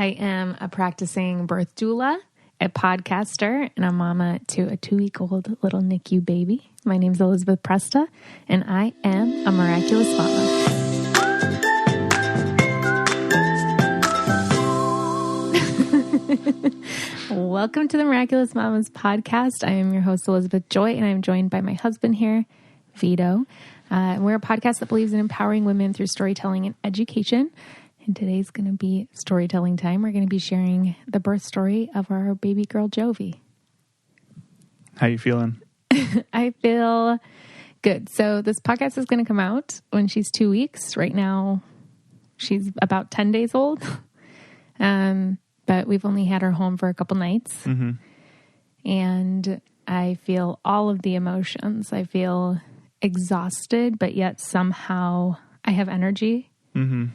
I am a practicing birth doula, a podcaster, and a mama to a 2-week-old little NICU baby. My name's Elizabeth Presta, and I am a miraculous mama. Welcome to the Miraculous Mamas podcast. I am your host, Elizabeth Joy, and I'm joined by my husband here, Vito. We're a podcast that believes in empowering women through storytelling and education. And today's going to be storytelling time. We're going to be sharing the birth story of our baby girl, Jovi. How you feeling? I feel good. So this podcast is going to come out when she's 2 weeks. Right now, she's about 10 days old. But we've only had her home for a couple nights. Mm-hmm. And I feel all of the emotions. I feel exhausted, but yet somehow I have energy. Mm-hmm.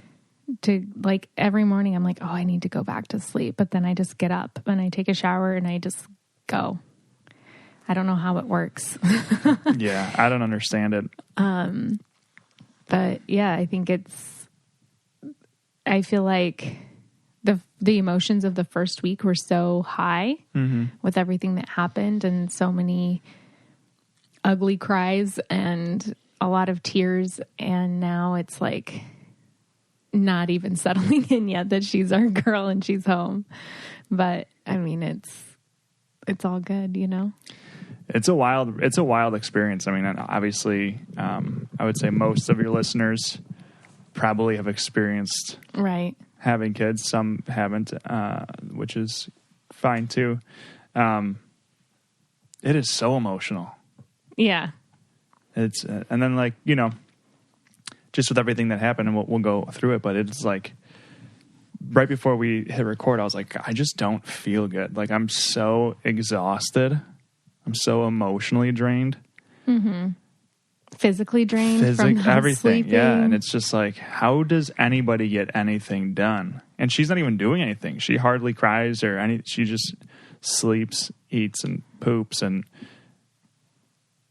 To like every morning, I'm like, oh, I need to go back to sleep. But then I just get up and I take a shower and I just go. I don't know how it works. Yeah, I don't understand it. But yeah, I think I feel like the emotions of the first week were so high with everything that happened and so many ugly cries and a lot of tears. And now it's like not even settling in yet that she's our girl and she's home. But I mean, it's all good, you know? It's a wild experience. I mean, obviously, I would say most of your listeners probably have experienced having kids. Some haven't, which is fine too. It is so emotional. Yeah. It's, and then like, you know, just with everything that happened, and we'll go through it, but it's like right before we hit record, I was like, I just don't feel good. Like I'm so exhausted. I'm so emotionally drained. Mm-hmm. Physically drained from everything. sleeping. Yeah. And it's just like, how does anybody get anything done? And she's not even doing anything. She hardly cries or she just sleeps, eats, and poops. And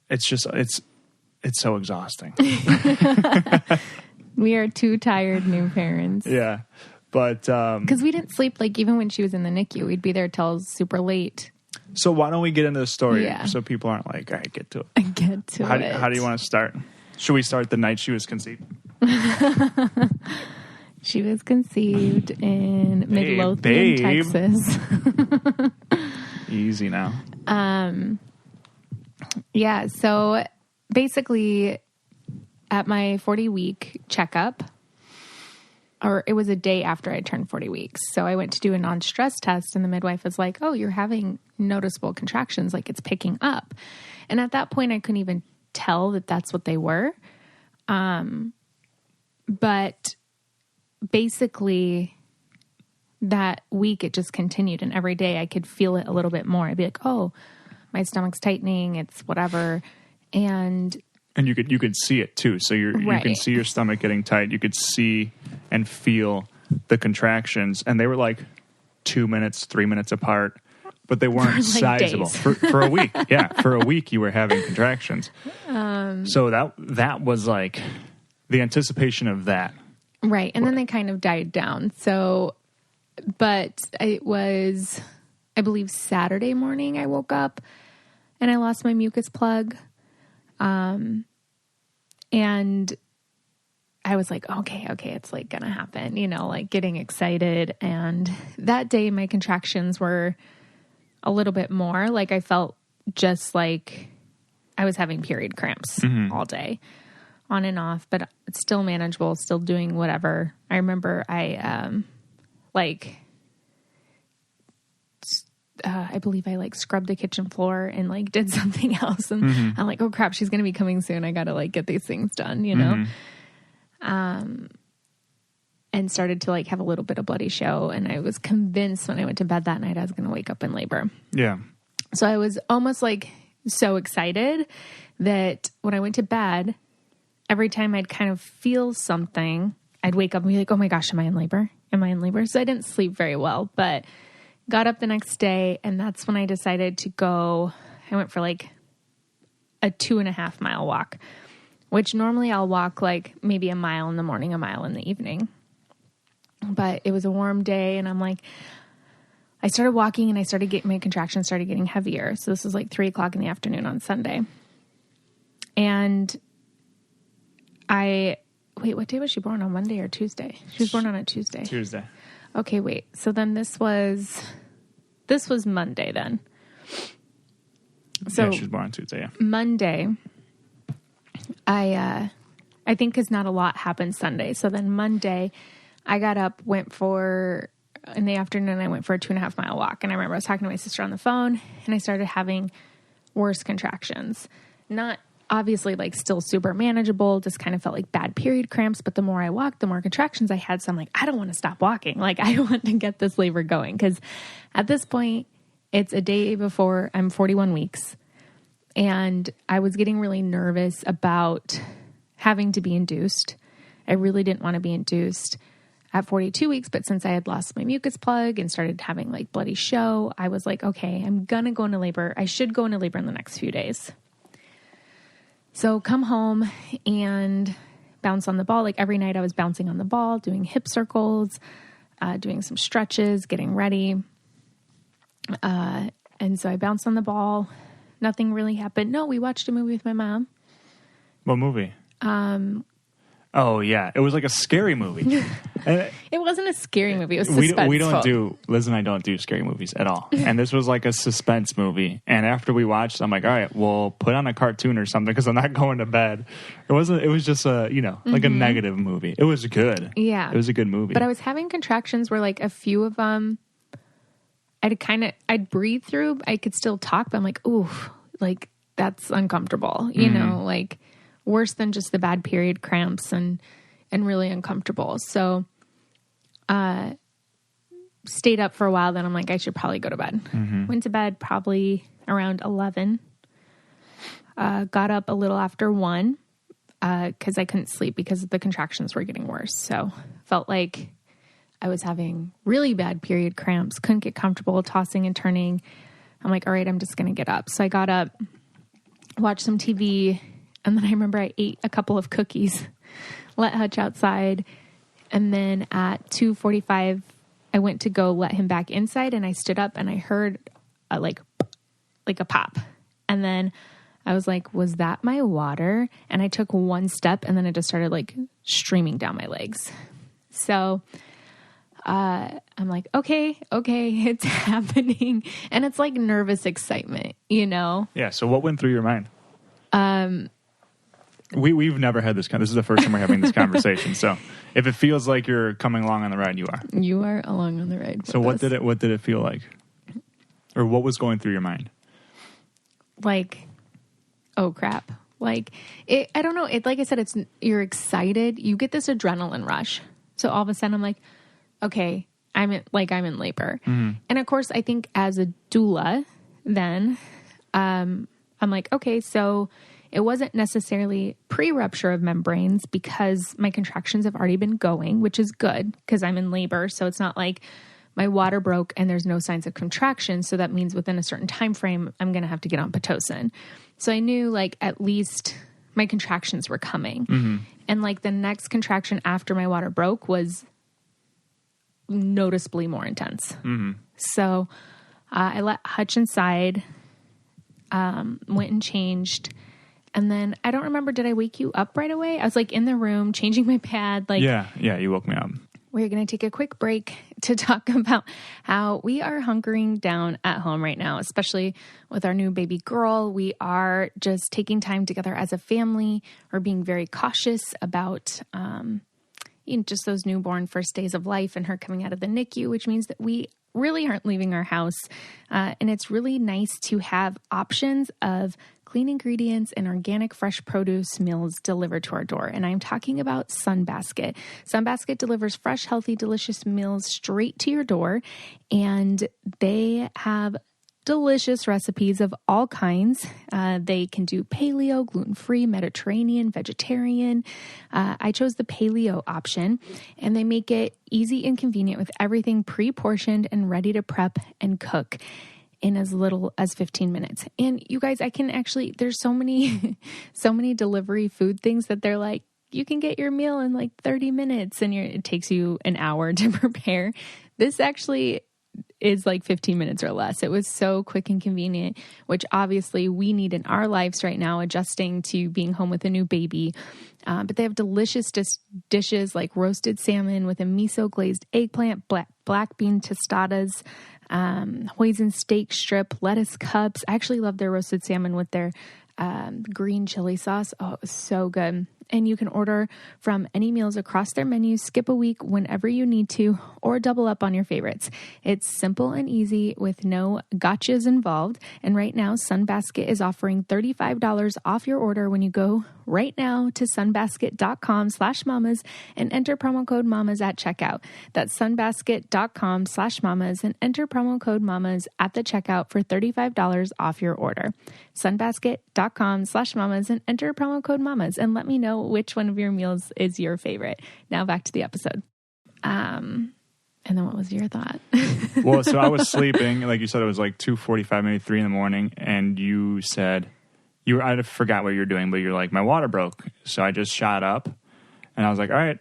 it's just, it's so exhausting. We are two tired new parents. Yeah. But, because we didn't sleep, like even when she was in the NICU, we'd be there till super late. So why don't we get into the story so people aren't like, all right, get to it. Get to it. How do you want to start? Should we start the night she was conceived? She was conceived in Midlothian, Texas. Easy now. Yeah, so basically at my 40-week checkup, or it was a day after I turned 40 weeks. So I went to do a non-stress test and the midwife was like, oh, you're having noticeable contractions, like it's picking up. And at that point I couldn't even tell that that's what they were. But basically that week it just continued, and every day I could feel it a little bit more. I'd be like, oh, my stomach's tightening, it's whatever. And you could see it too. So you can see your stomach getting tight. You could see and feel the contractions, and they were like 2 minutes, 3 minutes apart, but they weren't like sizable for a week. Yeah. For a week you were having contractions. So that was like the anticipation of that. Right. And then they kind of died down. So, but it was, I believe Saturday morning I woke up and I lost my mucus plug. And I was like, okay, it's like gonna happen, you know, like getting excited. And that day my contractions were a little bit more like I felt just like I was having period cramps all day, on and off, but it's still manageable, still doing whatever. I remember I believe I scrubbed the kitchen floor and did something else. And I'm like, oh crap, she's going to be coming soon. I got to get these things done, you know? And started to have a little bit of bloody show. And I was convinced when I went to bed that night, I was going to wake up in labor. Yeah. So I was almost so excited that when I went to bed, every time I'd kind of feel something, I'd wake up and be like, oh my gosh, am I in labor? Am I in labor? So I didn't sleep very well, but got up the next day, and that's when I decided to go. I went for a 2.5 mile walk, which normally I'll walk maybe a mile in the morning, a mile in the evening. But it was a warm day, and I'm like, I started walking, and my contractions started getting heavier. So this was like 3:00 in the afternoon on Sunday. And wait, what day was she born, on Monday or Tuesday? She was born on a Tuesday. Tuesday. Okay, wait. So then this was Monday then. So yeah, she was born on Tuesday, yeah. Monday, I think because not a lot happened Sunday. So then Monday, I got up, in the afternoon, I went for a 2.5 mile walk. And I remember I was talking to my sister on the phone, and I started having worse contractions. Not obviously like still super manageable, just kind of felt like bad period cramps. But the more I walked, the more contractions I had. So I'm like, I don't want to stop walking. Like, I want to get this labor going. Because at this point, it's a day before I'm 41 weeks. And I was getting really nervous about having to be induced. I really didn't want to be induced at 42 weeks, but since I had lost my mucus plug and started having like bloody show, I was like, okay, I'm going to go into labor. I should go into labor in the next few days. So come home and bounce on the ball. Like every night I was bouncing on the ball, doing hip circles, doing some stretches, getting ready. And so I bounced on the ball. Nothing really happened. No, we watched a movie with my mom. What movie? Oh, yeah. It was like a scary movie. It wasn't a scary movie. It was suspenseful. Liz and I don't do scary movies at all. And this was like a suspense movie. And after we watched, I'm like, all right, we'll put on a cartoon or something because I'm not going to bed. It was just a negative movie. It was good. Yeah. It was a good movie. But I was having contractions where like a few of them, I'd breathe through. I could still talk, but I'm like, ooh, like that's uncomfortable, you know, like worse than just the bad period cramps and really uncomfortable. So, stayed up for a while. Then I'm like, I should probably go to bed. Went to bed probably around 11. Got up a little after 1, cause I couldn't sleep because the contractions were getting worse. So felt like I was having really bad period cramps, couldn't get comfortable, tossing and turning. I'm like, all right, I'm just going to get up. So I got up, watched some TV, and then I remember I ate a couple of cookies, let Hutch outside, and then at 2:45, I went to go let him back inside, and I stood up, and I heard like a pop. And then I was like, was that my water? And I took one step, and then it just started like streaming down my legs. So I'm like, okay, it's happening. And it's like nervous excitement, you know? Yeah. So what went through your mind? We've never had this. This is the first time we're having this conversation. So if it feels like you're coming along on the ride, you are. You are along on the ride. So what did it feel like? Or what was going through your mind? Like, oh crap. Like it, I don't know. It, like I said, you're excited. You get this adrenaline rush. So all of a sudden I'm like, okay, I'm in labor. And of course, I think as a doula, then, I'm like, okay, so it wasn't necessarily pre-rupture of membranes because my contractions have already been going, which is good because I'm in labor. So it's not like my water broke and there's no signs of contraction. So that means within a certain time frame, I'm going to have to get on Pitocin. So I knew like at least my contractions were coming. And like the next contraction after my water broke was noticeably more intense. So I let Hutch inside, went and changed. And then I don't remember, did I wake you up right away? I was like in the room changing my pad. Like, yeah, you woke me up. We're going to take a quick break to talk about how we are hunkering down at home right now, especially with our new baby girl. We are just taking time together as a family. We're being very cautious about just those newborn first days of life and her coming out of the NICU, which means that we really aren't leaving our house. And it's really nice to have options of clean ingredients and organic fresh produce meals delivered to our door. And I'm talking about Sunbasket. Sunbasket delivers fresh, healthy, delicious meals straight to your door. And they have delicious recipes of all kinds. They can do paleo, gluten-free, Mediterranean, vegetarian. I chose the paleo option, and they make it easy and convenient with everything pre-portioned and ready to prep and cook in as little as 15 minutes. And you guys, I can actually, there's so many delivery food things that they're like, you can get your meal in like 30 minutes and it takes you an hour to prepare. This actually is like 15 minutes or less. It was so quick and convenient, which obviously we need in our lives right now, adjusting to being home with a new baby. But they have delicious dishes like roasted salmon with a miso glazed eggplant, black bean tostadas, hoisin steak strip, lettuce cups. I actually love their roasted salmon with their green chili sauce. Oh, it was so good. And you can order from any meals across their menu, skip a week whenever you need to, or double up on your favorites. It's simple and easy with no gotchas involved. And right now, Sunbasket is offering $35 off your order when you go right now to sunbasket.com/mamas and enter promo code mamas at checkout. That's sunbasket.com/mamas and enter promo code mamas at the checkout for $35 off your order. Sunbasket.com/mamas and enter promo code mamas and let me know which one of your meals is your favorite. Now back to the episode. And then what was your thought? Well, so I was sleeping. Like you said, it was like 2:45, maybe 3 in the morning. And you said, I forgot what you were doing, but you're like, my water broke. So I just shot up and I was like, all right.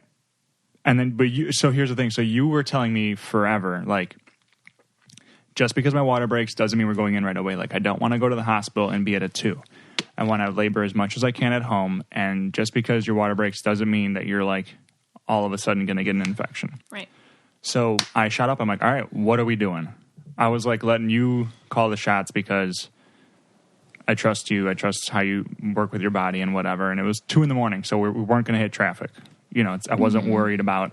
And then, so here's the thing. So you were telling me forever, like, just because my water breaks doesn't mean we're going in right away. Like, I don't want to go to the hospital and be at a 2. I want to labor as much as I can at home. And just because your water breaks doesn't mean that you're like all of a sudden going to get an infection. Right. So I shot up. I'm like, all right, what are we doing? I was like letting you call the shots because I trust you. I trust how you work with your body and whatever. And it was 2 in the morning, so we weren't going to hit traffic. You know, I wasn't worried about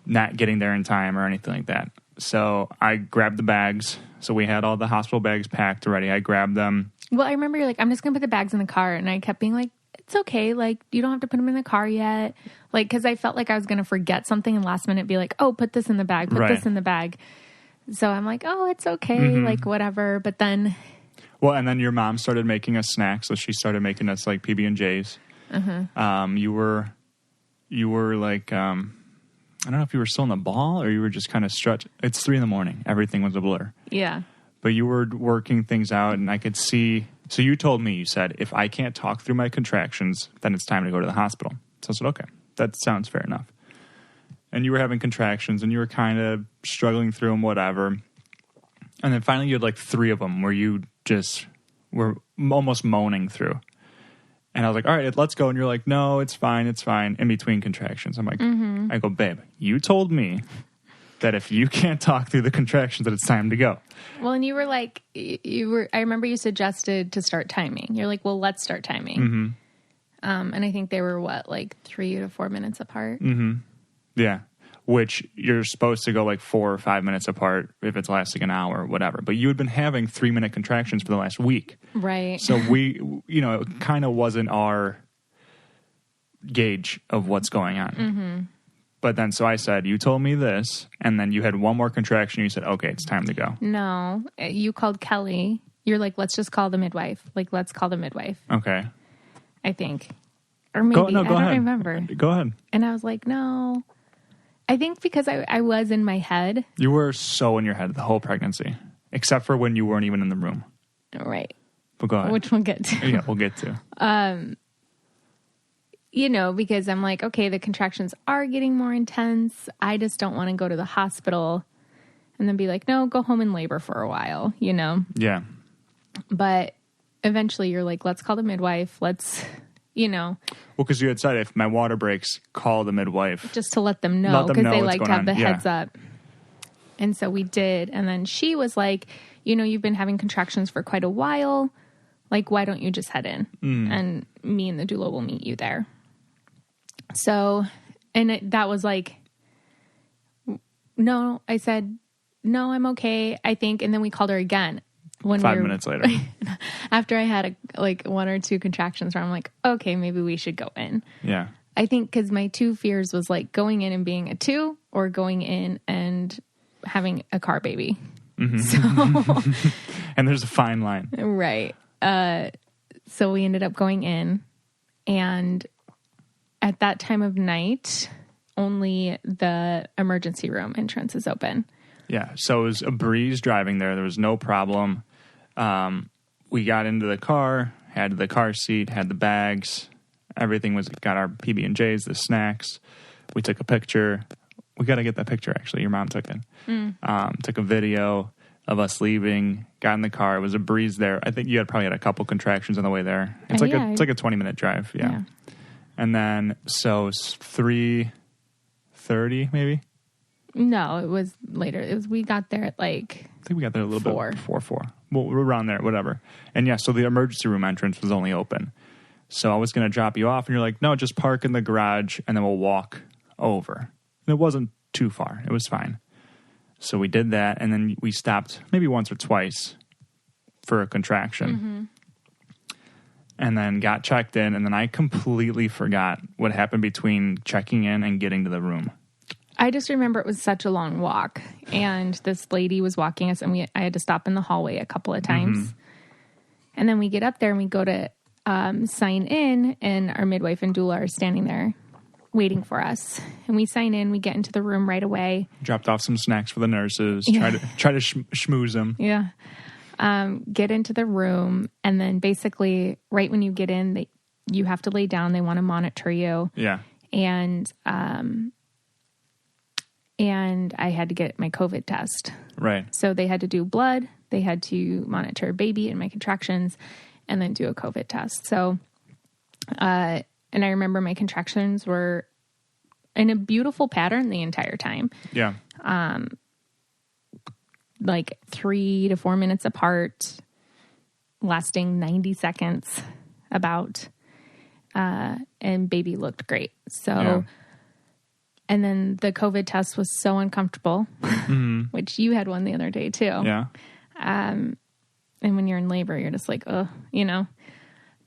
not getting there in time or anything like that. So I grabbed the bags. So we had all the hospital bags packed already. I grabbed them. Well, I remember you're like, I'm just going to put the bags in the car. And I kept being like, it's okay. Like, you don't have to put them in the car yet. Like, because I felt like I was going to forget something and last minute be like, oh, put this in the bag, put this in the bag. So I'm like, oh, it's okay. Like, whatever. But then... Well, and then your mom started making us snacks. So she started making us like PB&Js. You were like... I don't know if you were still in the ball or you were just kind of stretched. It's 3 in the morning. Everything was a blur. Yeah. But you were working things out and I could see. So you told me, you said, if I can't talk through my contractions, then it's time to go to the hospital. So I said, okay, that sounds fair enough. And you were having contractions and you were kind of struggling through them, whatever. And then finally you had like 3 of them where you just were almost moaning through. And I was like, all right, let's go. And you're like, no, it's fine. It's fine. In between contractions. I'm like, I go, babe, you told me that if you can't talk through the contractions that it's time to go. Well, and you were like, I remember you suggested to start timing. You're like, well, let's start timing. And I think they were like 3 to 4 minutes apart. Yeah. Which you're supposed to go like 4 or 5 minutes apart if it's lasting an hour or whatever. But you had been having 3-minute contractions for the last week. Right. So it kind of wasn't our gauge of what's going on. But then, so I said, you told me this, and then you had one more contraction. You said, okay, it's time to go. No, you called Kelly. You're like, let's just call the midwife. Like, let's call the midwife. Okay. I think. Or maybe, I don't remember. Go ahead. And I was like, no. I think because I was in my head. You were so in your head the whole pregnancy, except for when you weren't even in the room. Right. But go ahead. Which we'll get to. Yeah, we'll get to. Because I'm like, okay, the contractions are getting more intense. I just don't want to go to the hospital and then be like, no, go home and labor for a while, Yeah. But eventually you're like, let's call the midwife. Let's, Well, because you had said if my water breaks, call the midwife. Just to let them know, because they like to have the heads up. And so we did. And then she was like, you've been having contractions for quite a while. Like, why don't you just head in? And me and the doula will meet you there. So, and that was like, no, I said, no, I'm okay, I think. And then we called her again. 5 minutes later. After I had 1 or 2 contractions where I'm like, okay, maybe we should go in. Yeah. I think because my 2 fears was like going in and being a 2 or going in and having a car baby. So, and there's a fine line. Right. So we ended up going in, and at that time of night, only the emergency room entrance is open. Yeah. So it was a breeze driving there. There was no problem. We got into the car, had the car seat, had the bags, Everything got our PB&Js, the snacks. We took a picture. We got to get that picture, actually. Your mom took it. Took a video of us leaving, got in the car. It was a breeze there. I think you probably had a couple contractions on the way there. It's like it's like a 20-minute drive. Yeah. And then, so 3:30 maybe? No, it was later. We got there at like, I think we got there a little bit before 4. Well, we're around there, whatever. And yeah, so the emergency room entrance was only open. So I was going to drop you off, and you're like, no, just park in the garage, and then we'll walk over. And it wasn't too far. It was fine. So we did that, and then we stopped maybe once or twice for a contraction. And then got checked in, and then I completely forgot what happened between checking in and getting to the room. I just remember it was such a long walk, and this lady was walking us, and I had to stop in the hallway a couple of times. And then we get up there, and we go to sign in, and our midwife and doula are standing there waiting for us. And we sign in, we get into the room right away. Dropped off some snacks for the nurses, try to schmooze them. Yeah. Get into the room, and then basically right when you get in, you have to lay down. They want to monitor you. Yeah. And I had to get my COVID test. Right. So they had to do blood, they had to monitor baby and my contractions, and then do a COVID test. So, and I remember my contractions were in a beautiful pattern the entire time. Yeah. Like 3 to 4 minutes apart, lasting 90 seconds about, and baby looked great. So, and then the COVID test was so uncomfortable, which you had one the other day too. Yeah. And when you're in labor, you're just like, oh,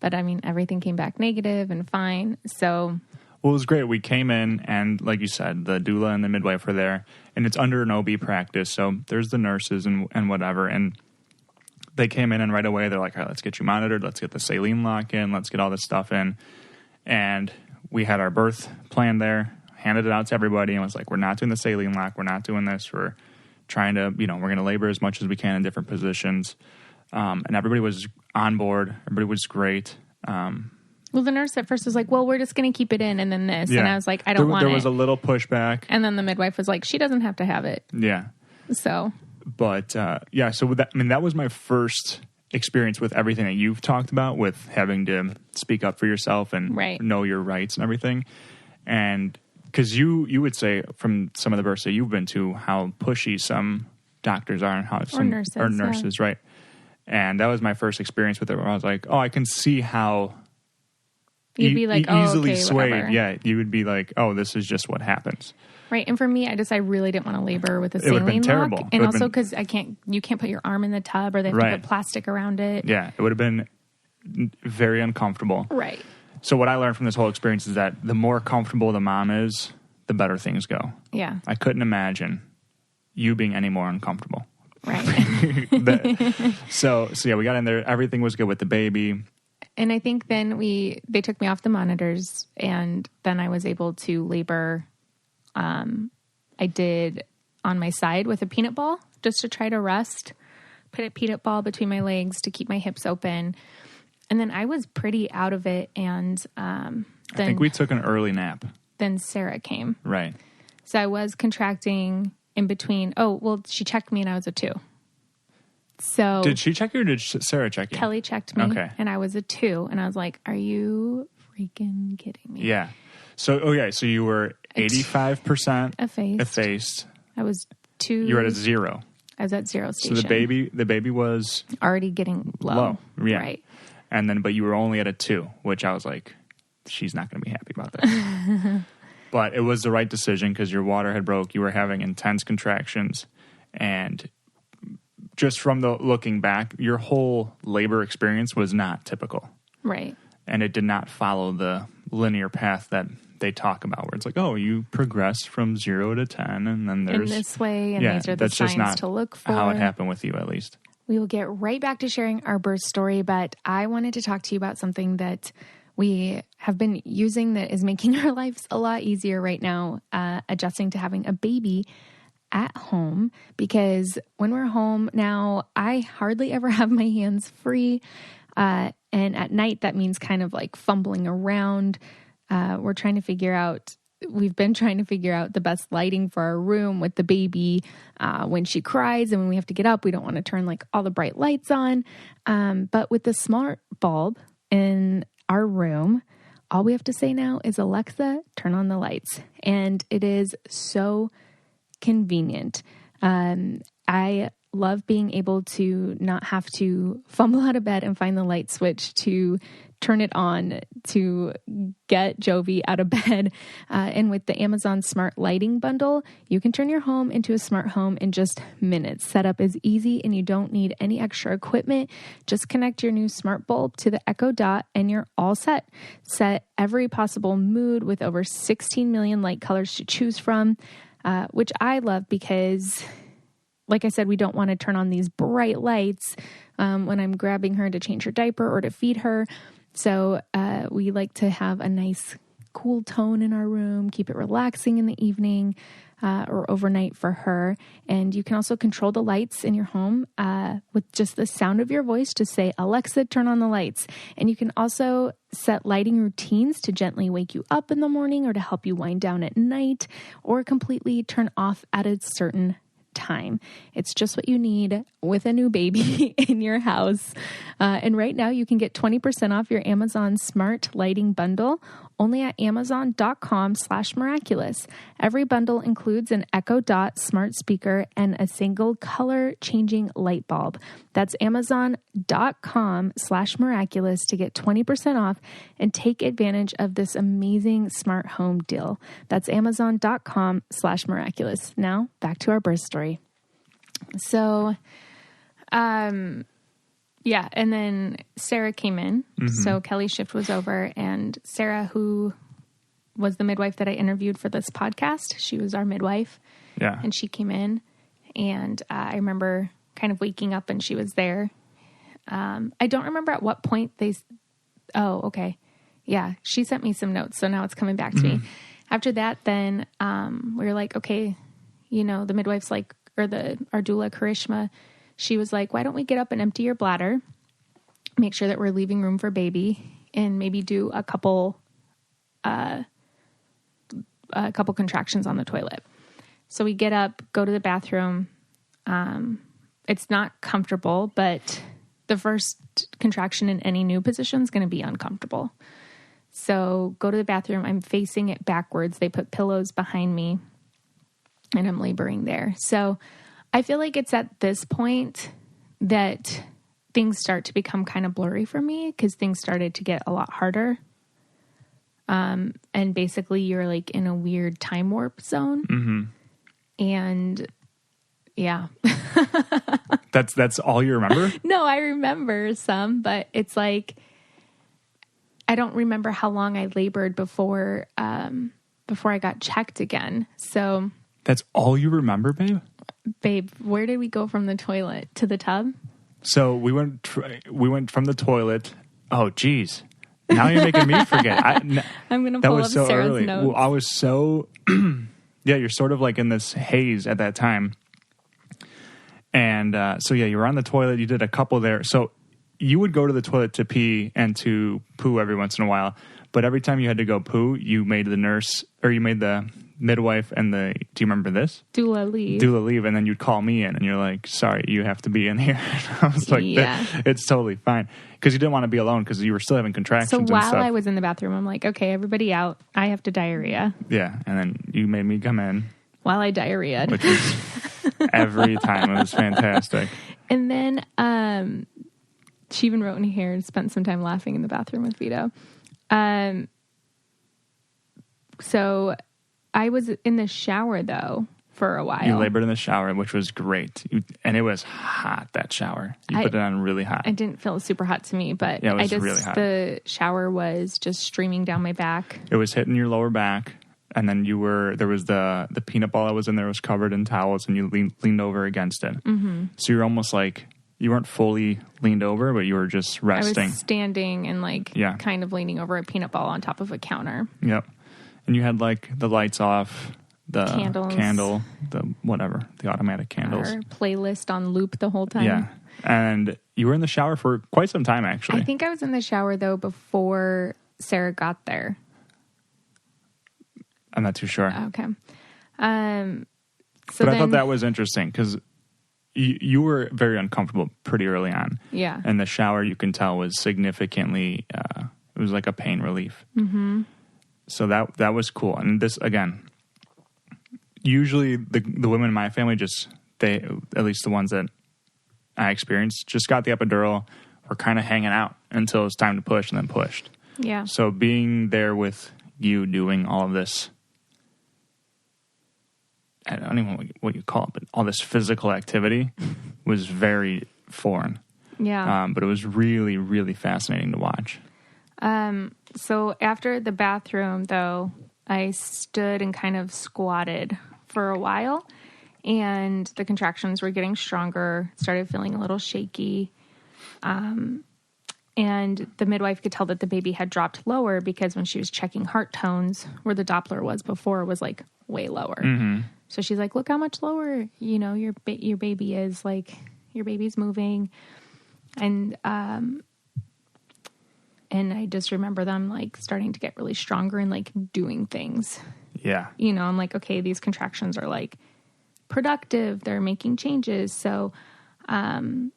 but I mean, everything came back negative and fine. So, well, it was great. We came in, and like you said, the doula and the midwife were there, and it's under an OB practice. So there's the nurses and whatever. And they came in, and right away they're like, all right, let's get you monitored. Let's get the saline lock in. Let's get all this stuff in. And we had our birth plan there, handed it out to everybody, and was like, we're not doing the saline lock. We're not doing this. We're trying to, we're going to labor as much as we can in different positions. And everybody was on board. Everybody was great. Well, the nurse at first was like, well, we're just going to keep it in and then this. Yeah. And I was like, I don't want it. There was a little pushback. And then the midwife was like, she doesn't have to have it. Yeah. So. But, yeah, so that was my first experience with everything that you've talked about, with having to speak up for yourself and know your rights and everything. And because you would say from some of the births that you've been to how pushy some doctors are and how some nurses, right? And that was my first experience with it, where I was like, oh, I can see how you'd be like, easily swayed. Whatever. Yeah, you would be like, oh, this is just what happens. Right. And for me, I really didn't want to labor with a saline lock. It would have been terrible. And also because you can't put your arm in the tub, or they have to put plastic around it. Yeah, it would have been very uncomfortable. Right. So what I learned from this whole experience is that the more comfortable the mom is, the better things go. Yeah. I couldn't imagine you being any more uncomfortable. Right. So yeah, we got in there. Everything was good with the baby. And I think then they took me off the monitors, and then I was able to labor. I did on my side with a peanut ball just to try to rest, put a peanut ball between my legs to keep my hips open. And then I was pretty out of it. And then I think we took an early nap. Then Sarah came. Right. So I was contracting in between. Oh, well, she checked me and I was a 2. So did she check you, or did Sarah check you? Kelly checked me. Okay. And I was a 2. And I was like, are you freaking kidding me? Yeah. So, so you were 85% effaced. I was 2. You were at a 0. I was at 0 station. So the baby was already getting low. Yeah. Right. And then, but you were only at a 2, which I was like, she's not going to be happy about this. But it was the right decision, because your water had broke. You were having intense contractions. And just from looking back, your whole labor experience was not typical. Right. And it did not follow the linear path that they talk about, where it's like, oh, you progress from 0 to 10, and then there's in this way, and these are the signs to look for. How it happened with you, at least. We will get right back to sharing our birth story, but I wanted to talk to you about something that we have been using that is making our lives a lot easier right now, adjusting to having a baby at home, because when we're home now, I hardly ever have my hands free. And at night, that means kind of like fumbling around. We've been trying to figure out the best lighting for our room with the baby when she cries and when we have to get up. We don't want to turn like all the bright lights on. But with the smart bulb in our room, all we have to say now is, Alexa, turn on the lights. And it is so convenient. I love being able to not have to fumble out of bed and find the light switch to turn it on to get Jovi out of bed. And with the Amazon Smart Lighting Bundle, you can turn your home into a smart home in just minutes. Setup is easy and you don't need any extra equipment. Just connect your new smart bulb to the Echo Dot and you're all set. Set every possible mood with over 16 million light colors to choose from, which I love because, like I said, we don't want to turn on these bright lights when I'm grabbing her to change her diaper or to feed her. So we like to have a nice cool tone in our room, keep it relaxing in the evening or overnight for her. And you can also control the lights in your home with just the sound of your voice. Just say, Alexa, turn on the lights. And you can also set lighting routines to gently wake you up in the morning or to help you wind down at night, or completely turn off at a certain time. It's just what you need with a new baby in your house. And right now you can get 20% off your Amazon Smart Lighting Bundle only at amazon.com/miraculous. Every bundle includes an Echo Dot smart speaker and a single color changing light bulb. That's amazon.com/miraculous to get 20% off and take advantage of this amazing smart home deal. That's amazon.com/miraculous. Now back to our birth story. So, yeah, and then Sarah came in. Mm-hmm. So Kelly's shift was over, and Sarah, who was the midwife that I interviewed for this podcast, she was our midwife. Yeah. And she came in, and I remember kind of waking up and she was there. I don't remember at what point oh, okay. Yeah, she sent me some notes, so now it's coming back to me. After that, then we were like, okay, the midwife's like, or our doula, Karishma, she was like, why don't we get up and empty your bladder, make sure that we're leaving room for baby, and maybe do a couple contractions on the toilet. So we get up, go to the bathroom. It's not comfortable, but the first contraction in any new position is going to be uncomfortable. So go to the bathroom. I'm facing it backwards. They put pillows behind me and I'm laboring there. So I feel like it's at this point that things start to become kind of blurry for me, because things started to get a lot harder. And basically you're like in a weird time warp zone. Mm-hmm. And yeah. That's all you remember? No, I remember some, but it's like, I don't remember how long I labored before I got checked again. So that's all you remember, babe? Babe, where did we go from the toilet to the tub? So we went from the toilet. Oh, geez. Now you're making me forget. I'm going to pull up so Sarah's early. notes. Well, I was so... yeah, you're sort of like in this haze at that time. And so, yeah, you were on the toilet. You did a couple there. So you would go to the toilet to pee and to poo every once in a while. But every time you had to go poo, you made the nurse, or you made the midwife and do you remember this? Doula leave. And then you'd call me in and you're like, sorry, you have to be in here. I was like, yeah. It's totally fine. Because you didn't want to be alone because you were still having contractions. So while and stuff. I was in the bathroom, I'm like, okay, everybody out. I have to diarrhea. Yeah. And then you made me come in. While I diarrheaed. Which was every time. It was fantastic. And then she even wrote in here and spent some time laughing in the bathroom with Vito. So I was in the shower, though, for a while. You labored in the shower, which was great. And it was hot, that shower. You put it on really hot. It didn't feel super hot to me, but yeah, it was really hot. The shower was just streaming down my back. It was hitting your lower back. And then there was the peanut ball that was in there was covered in towels, and you leaned over against it. Mm-hmm. So you're almost like, you weren't fully leaned over, but you were just resting. I was standing and kind of leaning over a peanut ball on top of a counter. Yep. And you had like the lights off, the candle, the automatic candles. Our playlist on loop the whole time. Yeah. And You were in the shower for quite some time, actually. I think I was in the shower, though, before Sarah got there. I'm not too sure. Okay. But I thought that was interesting because you were very uncomfortable pretty early on. Yeah. And the shower, you can tell, was significantly, it was like a pain relief. Mm-hmm. So that was cool. And this, again, usually the women in my family at least the ones that I experienced, just got the epidural, were kind of hanging out until it was time to push and then pushed. Yeah. So being there with you doing all of this, I don't even know what you call it, but all this physical activity was very foreign. Yeah. But it was really, really fascinating to watch. So after the bathroom, though, I stood and kind of squatted for a while, and the contractions were getting stronger, started feeling a little shaky. And the midwife could tell that the baby had dropped lower because when she was checking heart tones, where the Doppler was before, was like way lower. Mm-hmm. So she's like, look how much lower, your baby is, like, your baby's moving. And I just remember them, like, starting to get really stronger and, like, doing things. Yeah. I'm like, okay, these contractions are, like, productive. They're making changes. So, and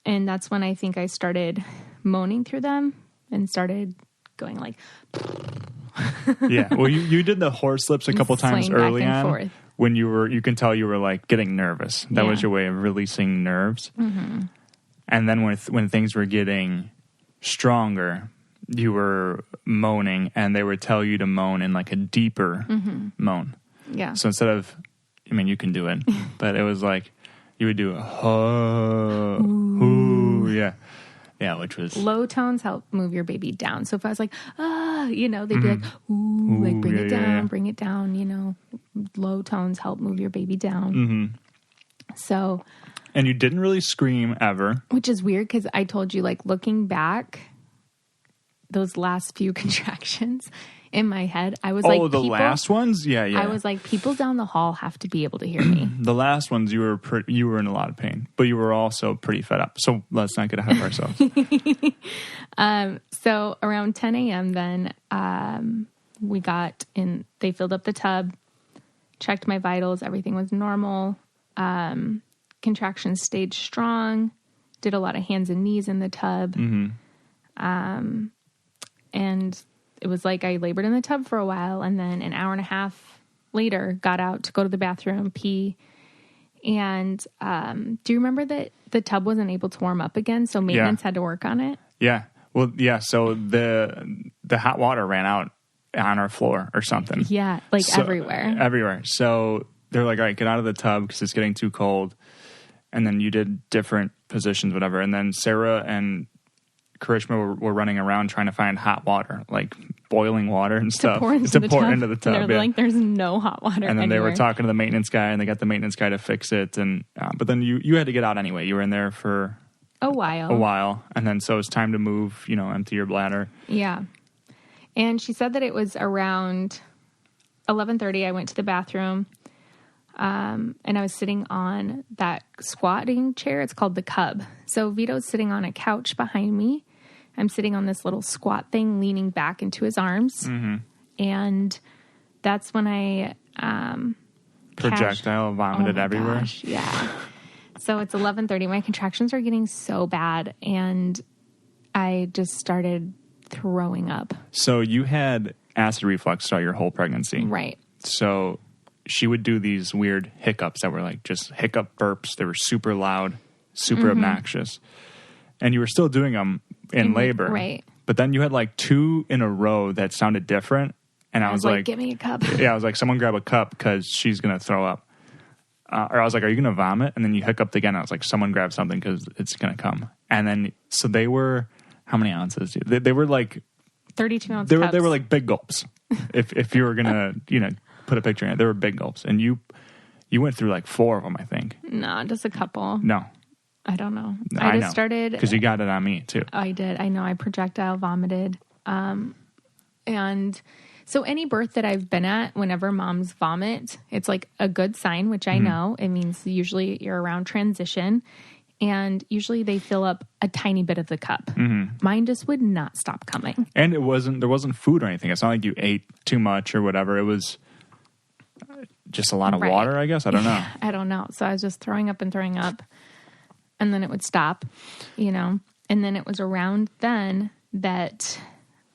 that's when I think I started moaning through them and started going, like... Yeah. Well, you did the horse lips a couple times early on. Forth. When you can tell you were, like, getting nervous. That was your way of releasing nerves. Mm-hmm. And then when things were getting stronger, you were moaning, and they would tell you to moan in, like, a deeper moan. Yeah. So instead of, you can do it, but it was like you would do ooh, yeah. Yeah, which was... Low tones help move your baby down. So if I was like, they'd be like, ooh, like, bring it down, bring it down, Low tones help move your baby down. Mm-hmm. So... And you didn't really scream ever. Which is weird because I told you, like, looking back, those last few contractions in my head, I was like... Oh, the last ones? Yeah. I was like, people down the hall have to be able to hear me. The last ones, you were in a lot of pain, but you were also pretty fed up. So let's not get ahead of ourselves. So around 10 a.m. then, we got in, they filled up the tub, checked my vitals, everything was normal. Contractions stayed strong, did a lot of hands and knees in the tub. Mm-hmm. And it was like I labored in the tub for a while, and then an hour and a half later got out to go to the bathroom, pee. And do you remember that the tub wasn't able to warm up again, so maintenance had to work on it? Yeah. Well, yeah, so the hot water ran out on our floor or something. Yeah, everywhere. Everywhere. So they're like, all right, get out of the tub because it's getting too cold. And then you did different positions, whatever. And then Sarah and Karishma were running around trying to find hot water, like boiling water and stuff. To pour into the tub. They're like, there's no hot water And then anywhere. They were talking to the maintenance guy, and they got the maintenance guy to fix it. And but then you had to get out anyway. You were in there for a while. And then so it's time to move, empty your bladder. Yeah. And she said that it was around 11:30. I went to the bathroom. And I was sitting on that squatting chair. It's called the Cub. So Vito's sitting on a couch behind me. I'm sitting on this little squat thing, leaning back into his arms. Mm-hmm. And that's when I projectile vomited everywhere. Gosh, yeah. So it's 11:30. My contractions are getting so bad, and I just started throwing up. So you had acid reflux throughout your whole pregnancy. Right. So she would do these weird hiccups that were like just hiccup burps. They were super loud, super obnoxious. And you were still doing them in labor. Right. But then you had like 2 in a row that sounded different. And I was like, give me a cup. Yeah, I was like, someone grab a cup because she's going to throw up. Or I was like, are you going to vomit? And then you hiccuped again. I was like, someone grab something because it's going to come. And then, so they were, how many ounces? They were like 32 ounce cups. They were like big gulps. if you were going to, put a picture in it, they were big gulps. And you went through like 4 of them, I think. No, just a couple. No. I don't know. I just started. Because you got it on me too. I did. I know. I projectile vomited. And so any birth that I've been at, whenever moms vomit, it's like a good sign, which I know. It means usually you're around transition. and usually they fill up a tiny bit of the cup. Mine just would not stop coming. And there wasn't food or anything. It's not like you ate too much or whatever. It was just a lot of water, I guess. I don't know. I don't know. So I was just throwing up, and then it would stop, and then it was around then that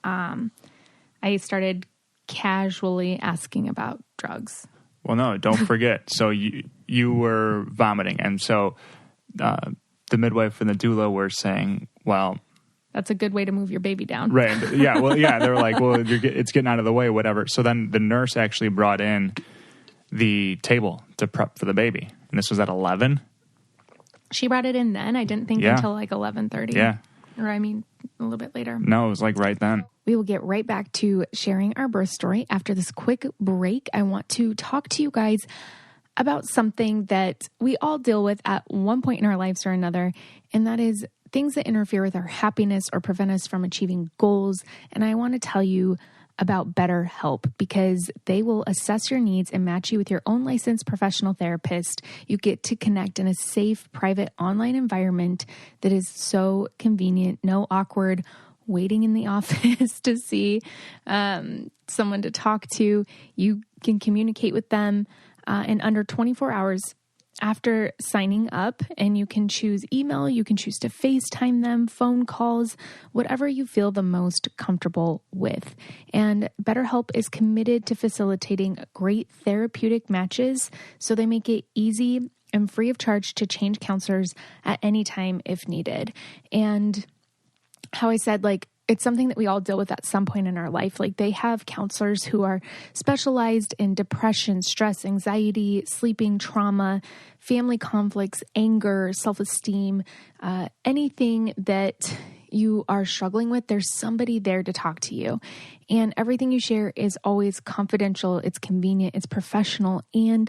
I started casually asking about drugs. Well, no, don't forget. So you were vomiting, and so the midwife and the doula were saying, well, that's a good way to move your baby down. Right. Yeah. Well, yeah. They were like, well, it's getting out of the way, whatever. So then the nurse actually brought in the table to prep for the baby. And this was at 11. She brought it in then. I didn't think until like 11:30. Yeah. Or a little bit later. No, it was like right then. We will get right back to sharing our birth story. After this quick break, I want to talk to you guys about something that we all deal with at one point in our lives or another, and that is things that interfere with our happiness or prevent us from achieving goals. And I want to tell you about BetterHelp, because they will assess your needs and match you with your own licensed professional therapist. You get to connect in a safe, private online environment that is so convenient, no awkward waiting in the office to see someone to talk to. You can communicate with them in under 24 hours after signing up, and you can choose email, you can choose to FaceTime them, phone calls, whatever you feel the most comfortable with. And BetterHelp is committed to facilitating great therapeutic matches, so they make it easy and free of charge to change counselors at any time if needed. And how I said, it's something that we all deal with at some point in our life. They have counselors who are specialized in depression, stress, anxiety, sleeping, trauma, family conflicts, anger, self-esteem, anything that you are struggling with, there's somebody there to talk to you. And everything you share is always confidential, it's convenient, it's professional, and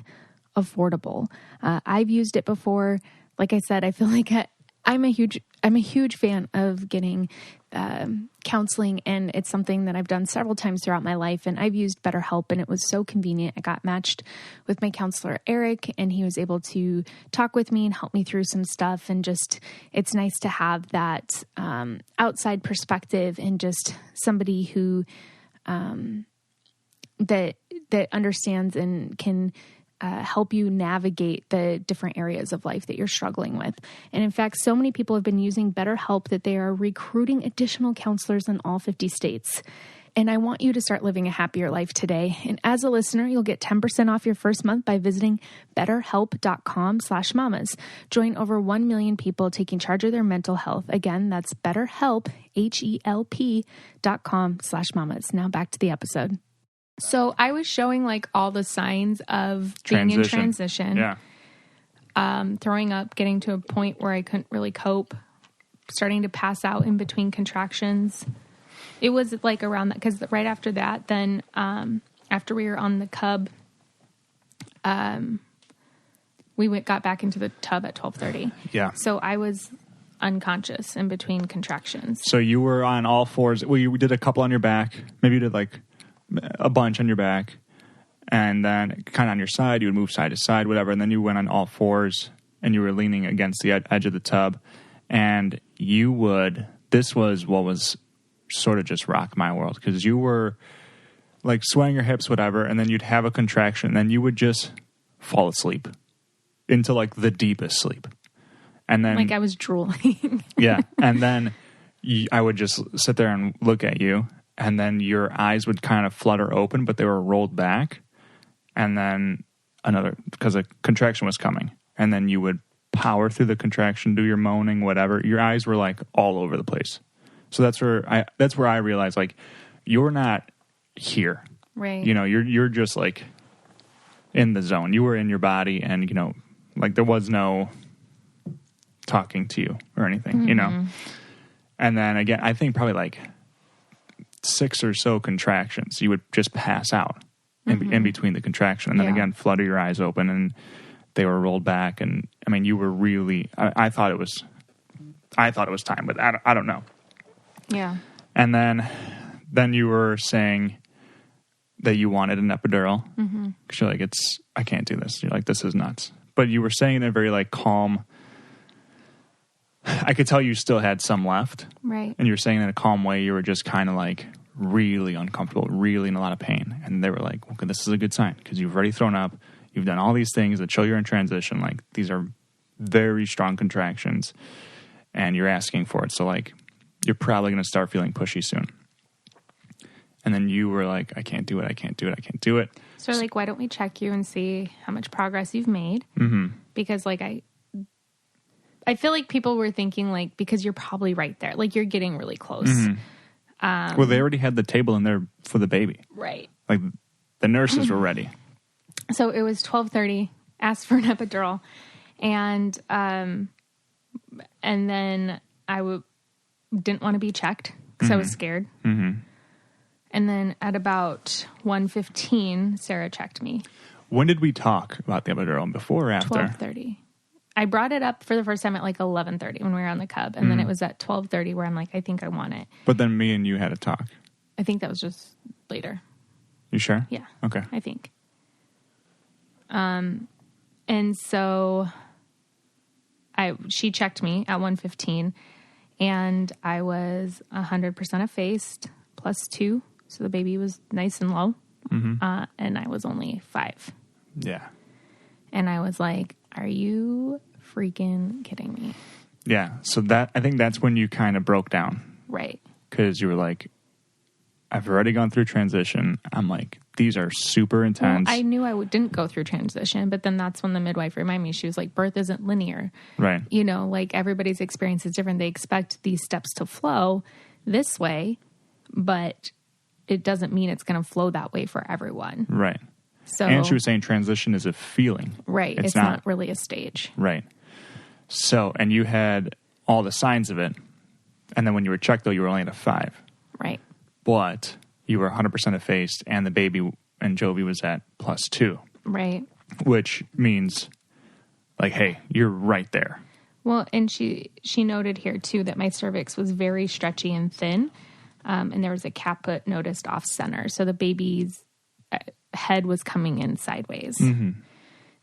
affordable. I've used it before. Like I said, I feel like I'm a huge fan of getting counseling, and it's something that I've done several times throughout my life. And I've used BetterHelp, and it was so convenient. I got matched with my counselor, Eric, and he was able to talk with me and help me through some stuff. And just, it's nice to have that outside perspective, and just somebody who that understands and can help you navigate the different areas of life that you're struggling with. And in fact, so many people have been using BetterHelp that they are recruiting additional counselors in all 50 states. And I want you to start living a happier life today. And as a listener, you'll get 10% off your first month by visiting betterhelp.com/mamas. Join over 1 million people taking charge of their mental health. Again, that's BetterHelp, HELP.com/mamas. Now back to the episode. So I was showing all the signs of being in transition. Yeah. Throwing up, getting to a point where I couldn't really cope, starting to pass out in between contractions. It was around that, because right after that, then after we were on the cub, we got back into the tub at 12:30. Yeah. So I was unconscious in between contractions. So you were on all fours. Well, you did a couple on your back. Maybe you did a bunch on your back, and then kind of on your side, you would move side to side, whatever. And then you went on all fours, and you were leaning against the edge of the tub, and this was what was sort of just rock my world, because you were swaying your hips, whatever, and then you'd have a contraction, and then you would just fall asleep into the deepest sleep. And then I was drooling. Yeah. And then I would just sit there and look at you, and then your eyes would kind of flutter open, but they were rolled back. And then because a contraction was coming. And then you would power through the contraction, do your moaning, whatever. Your eyes were all over the place. So that's where I realized you're not here. Right. You're just in the zone. You were in your body, and there was no talking to you or anything, And then again, I think probably 6 or so contractions, you would just pass out in between the contraction, and then again flutter your eyes open, and they were rolled back. And I mean, you were really. I thought it was time, but I don't know. Yeah. And then you were saying that you wanted an epidural, because you're I can't do this. You're this is nuts. But you were saying in a very calm I could tell you still had some left. Right. And you were saying in a calm way, you were just kind of like really uncomfortable, really in a lot of pain. And they were like, okay, this is a good sign because you've already thrown up. You've done all these things that show you're in transition. Like, these are very strong contractions and you're asking for it. So, like, you're probably going to start feeling pushy soon. And then you were like, I can't do it. I can't do it. I can't do it. So, like, why don't we check you and see how much progress you've made? Mm-hmm. Because, like, I feel like people were thinking, like, because you're probably right there. Like, you're getting really close. Mm-hmm. Well, they already had the table in there for the baby. Right. Like, the nurses were ready. So it was 12:30, asked for an epidural. And then I didn't want to be checked because I was scared. Mm-hmm. And then at about 1:15, Sarah checked me. When did we talk about the epidural? Before or after? 12:30. I brought it up for the first time at like 11:30 when we were on the Cub. And then it was at 12:30 where I'm like, I think I want it. But then me and you had a talk. I think that was just later. You sure? Yeah. Okay. I think. And so she checked me at 1:15 and I was 100% effaced +2. So the baby was nice and low. Mm-hmm. And I was only 5. Yeah. And I was like, are you freaking kidding me? Yeah. So I think that's when you kind of broke down. Right. Because you were like, I've already gone through transition. I'm like, these are super intense. Well, I knew I didn't go through transition, but then that's when the midwife reminded me, she was like, birth isn't linear. Right. You know, like everybody's experience is different. They expect these steps to flow this way, but it doesn't mean it's going to flow that way for everyone. Right. So, and she was saying transition is a feeling. Right. It's not really a stage. Right. So, and you had all the signs of it. And then when you were checked, though, you were only at a 5. Right. But you were 100% effaced, and the baby and Jovi was at +2. Right. Which means, like, hey, you're right there. Well, and she noted here, too, that my cervix was very stretchy and thin, and there was a caput noticed off-center. So the baby's head was coming in sideways. Mm-hmm.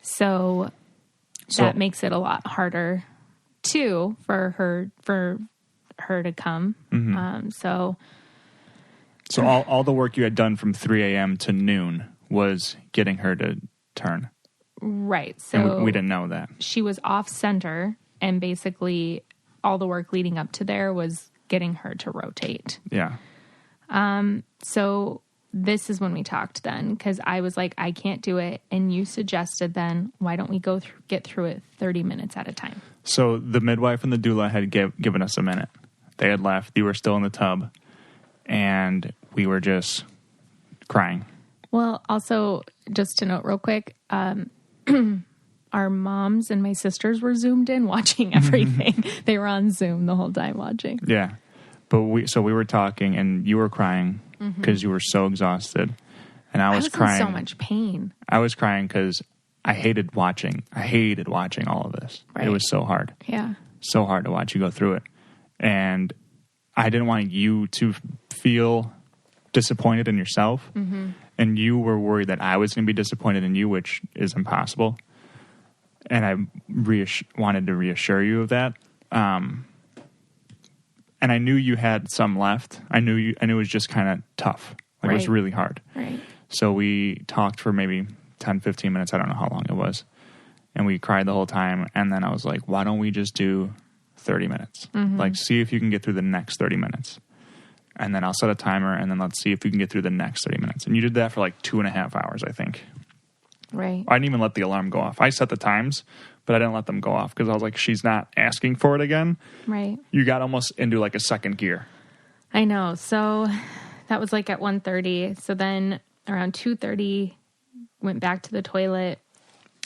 So that makes it a lot harder, too, for her to come. Mm-hmm. So all the work you had done from 3 a.m. to noon was getting her to turn. Right. So and we didn't know that. She was off center, and basically all the work leading up to there was getting her to rotate. Yeah. So this is when we talked then, because I was like, I can't do it. And you suggested then, why don't we get through it 30 minutes at a time? So the midwife and the doula had given us a minute. They had left. You were still in the tub. And we were just crying. Well, also, just to note real quick, our moms and my sisters were zoomed in watching everything. They were on Zoom the whole time watching. Yeah. But we were talking and you were crying because you were so exhausted. And I was crying. In so much pain. I was crying because I hated watching all of this. Right. It was so hard. Yeah. So hard to watch you go through it. And I didn't want you to feel disappointed in yourself. Mm-hmm. And you were worried that I was going to be disappointed in you, which is impossible. And I wanted to reassure you of that. And I knew you had some left. I knew it was just kind of tough. Like, right. It was really hard. Right. So we talked for maybe 10, 15 minutes. I don't know how long it was. And we cried the whole time. And then I was like, why don't we just do 30 minutes? Mm-hmm. Like, see if you can get through the next 30 minutes. And then I'll set a timer, and then let's see if you can get through the next 30 minutes. And you did that for like 2.5 hours, I think. Right. I didn't even let the alarm go off. I set the times, but I didn't let them go off because I was like, she's not asking for it again. Right. You got almost into like a second gear. I know. So that was like at 1:30. So then around 2:30, went back to the toilet,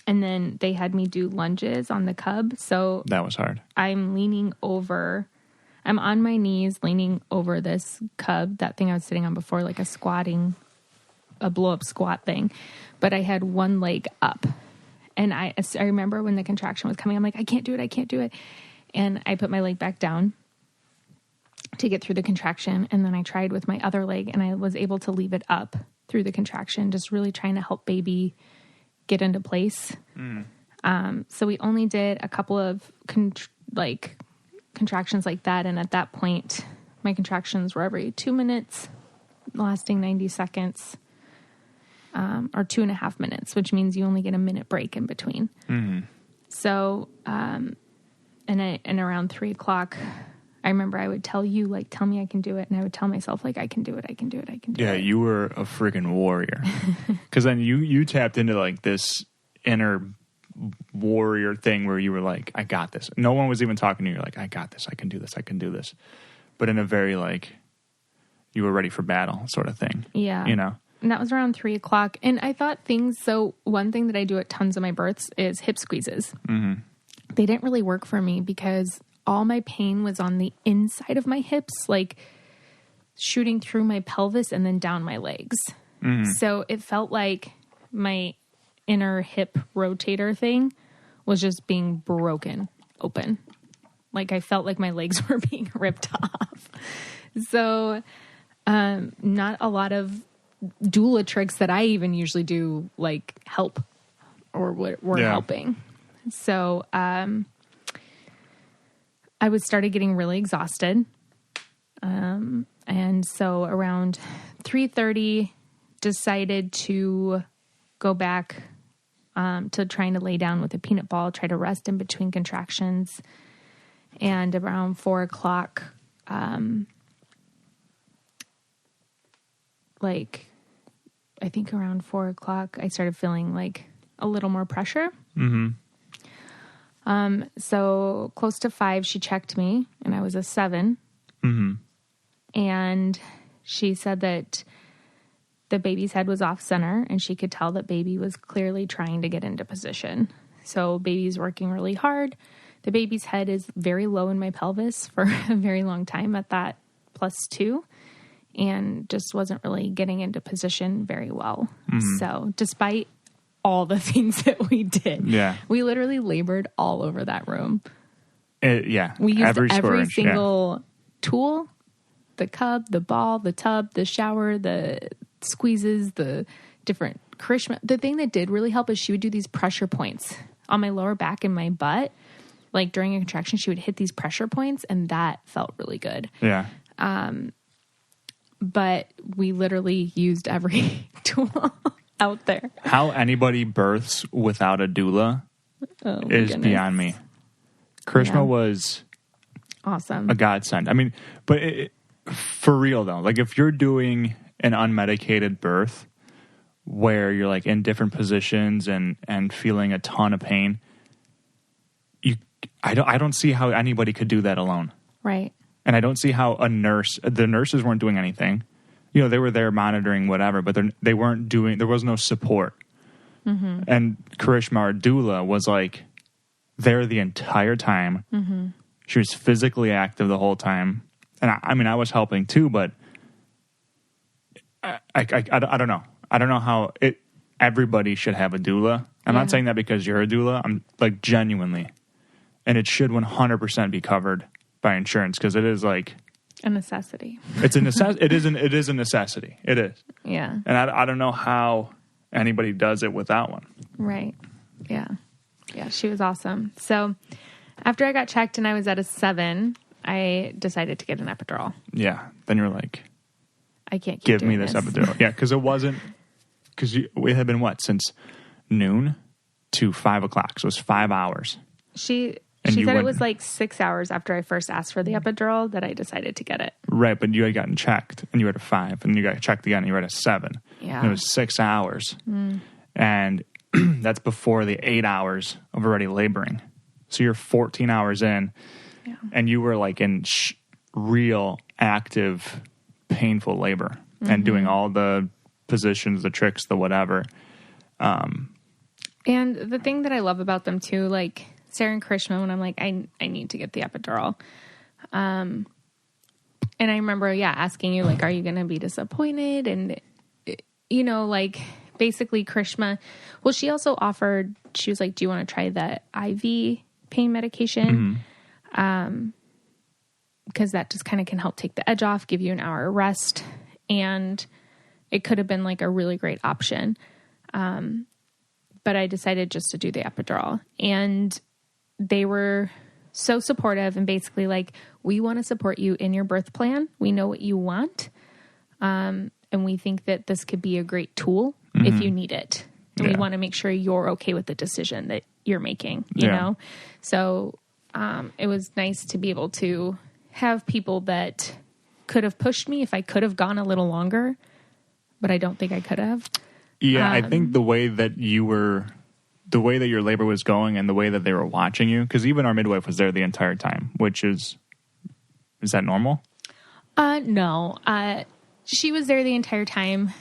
and then they had me do lunges on the Cub. So that was hard. I'm on my knees, leaning over this Cub, that thing I was sitting on before, like a blow-up squat thing. But I had one leg up. And I remember when the contraction was coming, I'm like, I can't do it. And I put my leg back down to get through the contraction. And then I tried with my other leg, and I was able to leave it up through the contraction, just really trying to help baby get into place. So we only did a couple of contractions like that. And at that point, my contractions were every 2 minutes, lasting 90 seconds, or 2.5 minutes, which means you only get a minute break in between. Mm-hmm. So, and around 3 o'clock, I remember I would tell you, like, tell me I can do it. And I would tell myself, like, I can do it. I can do it. I can do it. Yeah, you were a freaking warrior. Because then you tapped into, like, this inner warrior thing where you were like, I got this. No one was even talking to you. You're like, I got this. I can do this. I can do this. But in a very, like, you were ready for battle sort of thing. Yeah. You know? And that was around 3 o'clock. And I thought so one thing that I do at tons of my births is hip squeezes. Mm-hmm. They didn't really work for me because all my pain was on the inside of my hips, like shooting through my pelvis and then down my legs. Mm-hmm. So it felt like my inner hip rotator thing was just being broken open. Like I felt like my legs were being ripped off. So not a lot of doula tricks that I even usually do like help or were helping. So I started getting really exhausted. And so around 3:30 decided to go back to trying to lay down with a peanut ball, try to rest in between contractions. And around 4 o'clock, I think around 4 o'clock, I started feeling like a little more pressure. Mm-hmm. So close to 5, she checked me and I was a 7. Mm-hmm. And she said that the baby's head was off center and she could tell that baby was clearly trying to get into position. So baby's working really hard. The baby's head is very low in my pelvis for a very long time at that +2 and just wasn't really getting into position very well. Mm-hmm. So despite all the things that we did, we literally labored all over that room. We used every single tool, the cup, the ball, the tub, the shower, the squeezes, the different Karishma. The thing that did really help is she would do these pressure points on my lower back and my butt. Like during a contraction, she would hit these pressure points and that felt really good. Yeah. But we literally used every tool out there. How anybody births without a doula is beyond me. Karishma was awesome. A godsend. I mean, but for real though, like if you're doing an unmedicated birth where you're like in different positions and feeling a ton of pain, I don't see how anybody could do that alone. Right. And I don't see how the nurses weren't doing anything. You know, they were there monitoring whatever, but they weren't doing, there was no support. Mm-hmm. And Karishma, our doula, was like there the entire time. Mm-hmm. She was physically active the whole time. And I mean, I was helping too, but I don't know. I don't know how everybody should have a doula. I'm not saying that because you're a doula. I'm like genuinely. And it should 100% be covered by insurance because it is like a necessity. It's a necessity. It is a necessity. It is. Yeah. And I don't know how anybody does it without one. Right. Yeah. Yeah. She was awesome. So after I got checked and I was at a 7, I decided to get an epidural. Yeah. Then you're like, I can't give me this epidural. Yeah. Because we had been since noon to 5 o'clock. So it was 5 hours. She said it was like 6 hours after I first asked for the epidural that I decided to get it. Right, but you had gotten checked, and you were at a 5, and you got checked again, and you were at a 7. Yeah. And it was 6 hours. Mm. And that's before the 8 hours of already laboring. So you're 14 hours in, and you were like in real, active, painful labor, and doing all the positions, the tricks, the whatever. And the thing that I love about them, too, like Sarah and Karishma, when I'm like, I need to get the epidural. And I remember, asking you, like, are you going to be disappointed? And, you know, like, basically Karishma, well, she also offered, she was like, do you want to try the IV pain medication? Because that just kind of can help take the edge off, give you an hour of rest. And it could have been like a really great option. But I decided just to do the epidural. And they were so supportive and basically like, we want to support you in your birth plan. We know what you want. And we think that this could be a great tool if you need it. And we want to make sure you're okay with the decision that you're making, you know? So, it was nice to be able to have people that could have pushed me if I could have gone a little longer, but I don't think I could have. Yeah. I think the way that your labor was going and the way that they were watching you, because even our midwife was there the entire time, which is that normal? No. She was there the entire time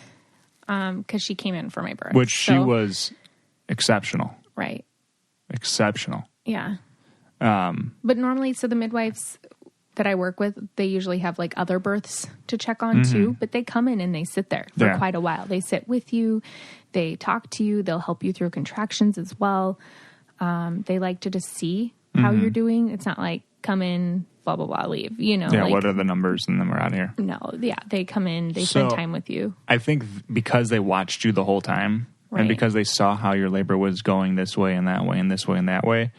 because she came in for my birth. Which she was exceptional. Right. Exceptional. Yeah. But normally, so the midwives that I work with, they usually have like other births to check on too, but they come in and they sit there for quite a while. They sit with you, they talk to you, they'll help you through contractions as well. They like to just see how you're doing. It's not like come in, blah, blah, blah, leave, you know. Yeah, like, what are the numbers and then we're out of here. No, yeah, they come in, they spend time with you. I think because they watched you the whole time and because they saw how your labor was going this way and that way and this way and that way,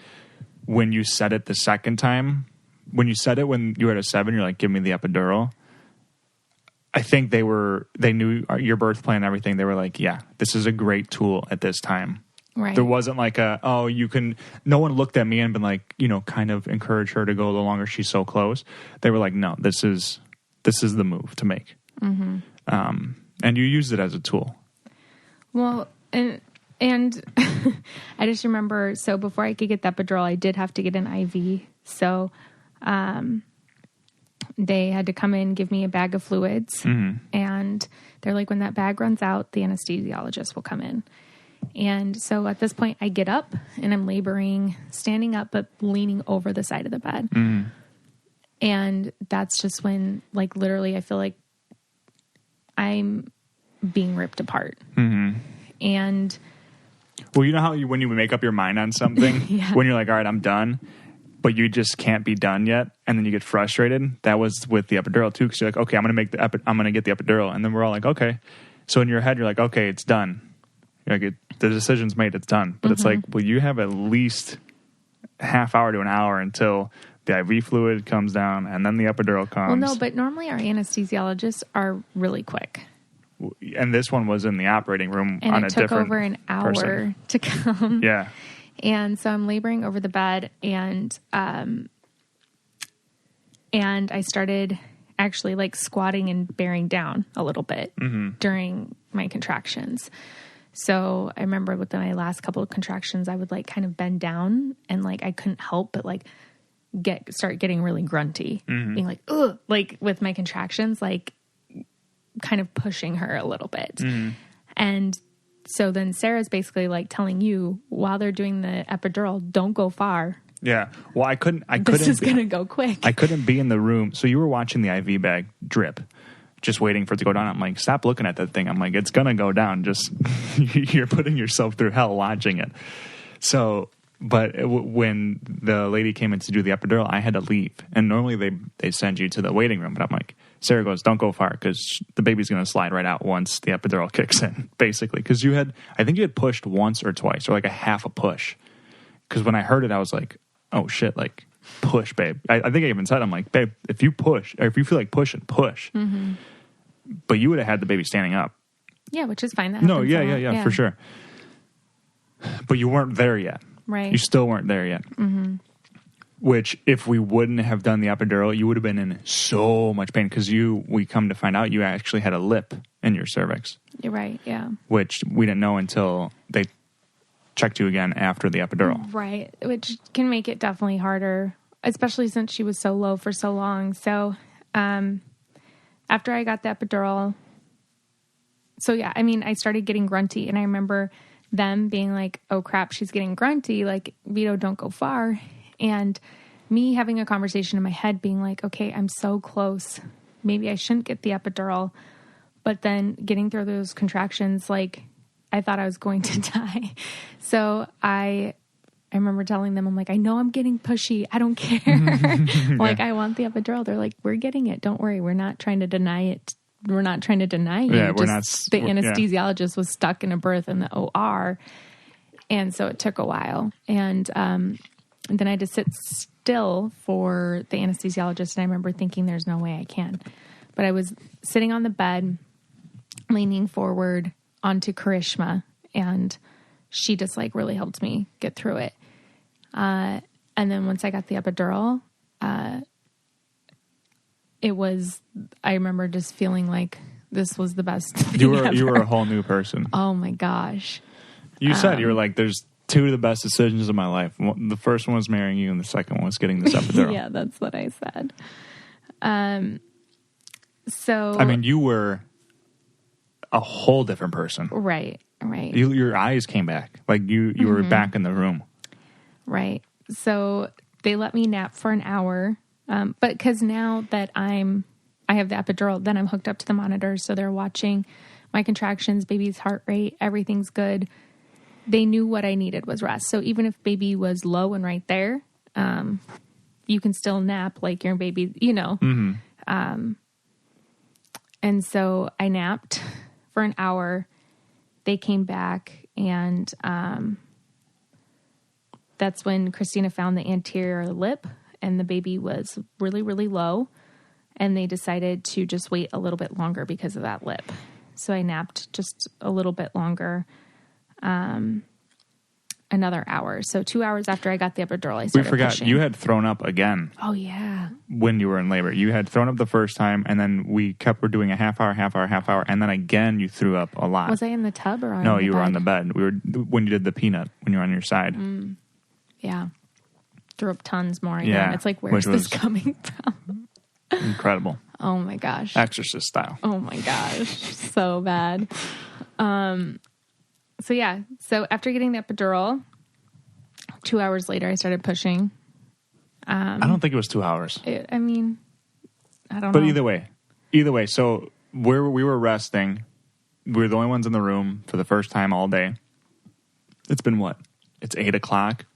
when you said it the second time, when you said it when you were at a 7, you're like, give me the epidural. I think they knew your birth plan and everything. They were like, yeah, this is a great tool at this time. Right. There wasn't like no one looked at me and been like, you know, kind of encourage her to go a little longer. She's so close. They were like, no, this is the move to make. And you used it as a tool. Well, and I just remember, so before I could get that epidural, I did have to get an IV. So, they had to come in, give me a bag of fluids, and they're like, when that bag runs out, the anesthesiologist will come in. And so at this point I get up and I'm laboring, standing up, but leaning over the side of the bed. And that's just when, like, literally I feel like I'm being ripped apart. And well, you know how when you make up your mind on something, when you're like, all right, I'm done, but you just can't be done yet, and then you get frustrated. That was with the epidural too, because you're like, okay, I'm going to get the epidural, and then we're all like, okay. So in your head, you're like, okay, it's done. You're like, the decision's made, it's done. But it's like, well, you have at least half hour to an hour until the IV fluid comes down, and then the epidural comes. Well, no, but normally our anesthesiologists are really quick. And this one was in the operating room and on a different person. And it took over an hour person. To come. Yeah. And so I'm laboring over the bed, and I started actually like squatting and bearing down a little bit during my contractions. So I remember with my last couple of contractions, I would like kind of bend down, and like I couldn't help but like start getting really grunty, being like, ugh, like with my contractions, like kind of pushing her a little bit. And so then Sarah's basically like telling you while they're doing the epidural, don't go far. Yeah. Well, I couldn't. This is going to go quick. I couldn't be in the room. So you were watching the IV bag drip, just waiting for it to go down. I'm like, stop looking at that thing. I'm like, it's going to go down. Just, you're putting yourself through hell watching it. So, but when the lady came in to do the epidural, I had to leave. And normally they send you to the waiting room. But I'm like, Sarah goes, don't go far, because the baby's going to slide right out once the epidural kicks in, basically. Because I think you had pushed once or twice, or like a half a push. Because when I heard it, I was like, oh shit, like, push, babe. I think I even said, I'm like, babe, if you push, or if you feel like pushing, push. But you would have had the baby standing up. Yeah, which is fine. Yeah, for sure. But you weren't there yet. Right. You still weren't there yet. Which, if we wouldn't have done the epidural, you would have been in so much pain, because we come to find out you actually had a lip in your cervix. You're right, yeah. Which we didn't know until they checked you again after the epidural. Right, which can make it definitely harder, especially since she was so low for so long. So, after I got the epidural, I started getting grunty, and I remember them being like, oh crap, she's getting grunty, like, Vito, don't go far. And me having a conversation in my head being like, okay, I'm so close. Maybe I shouldn't get the epidural. But then getting through those contractions, like, I thought I was going to die. So I remember telling them, I'm like, I know I'm getting pushy. I don't care. Like, I want the epidural. They're like, we're getting it. Don't worry. We're not trying to deny it. We're not trying to deny you. Yeah, the anesthesiologist was stuck in a birth in the OR. And so it took a while. And And then I had to sit still for the anesthesiologist. And I remember thinking, there's no way I can. But I was sitting on the bed, leaning forward onto Karishma, and she just like really helped me get through it. And then once I got the epidural, I remember just feeling like this was the best thing you ever. were a whole new person. Oh my gosh. You said, you were like, there's two of the best decisions of my life. The first one was marrying you, and the second one was getting this epidural. Yeah, that's what I said. So I mean, you were a whole different person. Right. Your eyes came back. Like you were back in the room. Right. So they let me nap for an hour. But because now that I have the epidural, then I'm hooked up to the monitors. So they're watching my contractions, baby's heart rate, everything's good. They knew what I needed was rest. So even if baby was low and right there, you can still nap like your baby, you know. Mm-hmm. And so I napped for an hour. They came back, and that's when Christina found the anterior lip, and the baby was really, really low. And they decided to just wait a little bit longer because of that lip. So I napped just a little bit longer, another hour. So 2 hours after I got the epidural, I started pushing. You had thrown up again. Oh, yeah. When you were in labor. You had thrown up the first time, and then we kept doing a half hour, and then again you threw up a lot. Was I in the tub or on No, the you bed? were on the bed. When you did the peanut, when you were on your side. Yeah. Threw up tons more again. Yeah, It's like, where's this coming from? Incredible. Oh, my gosh. Exorcist style. Oh, my gosh. So bad. So, yeah. So, after getting the epidural, 2 hours later, I started pushing. I don't think it was 2 hours. I don't know. But either way. So, we were resting. We were the only ones in the room for the first time all day. It's been what? It's 8 o'clock.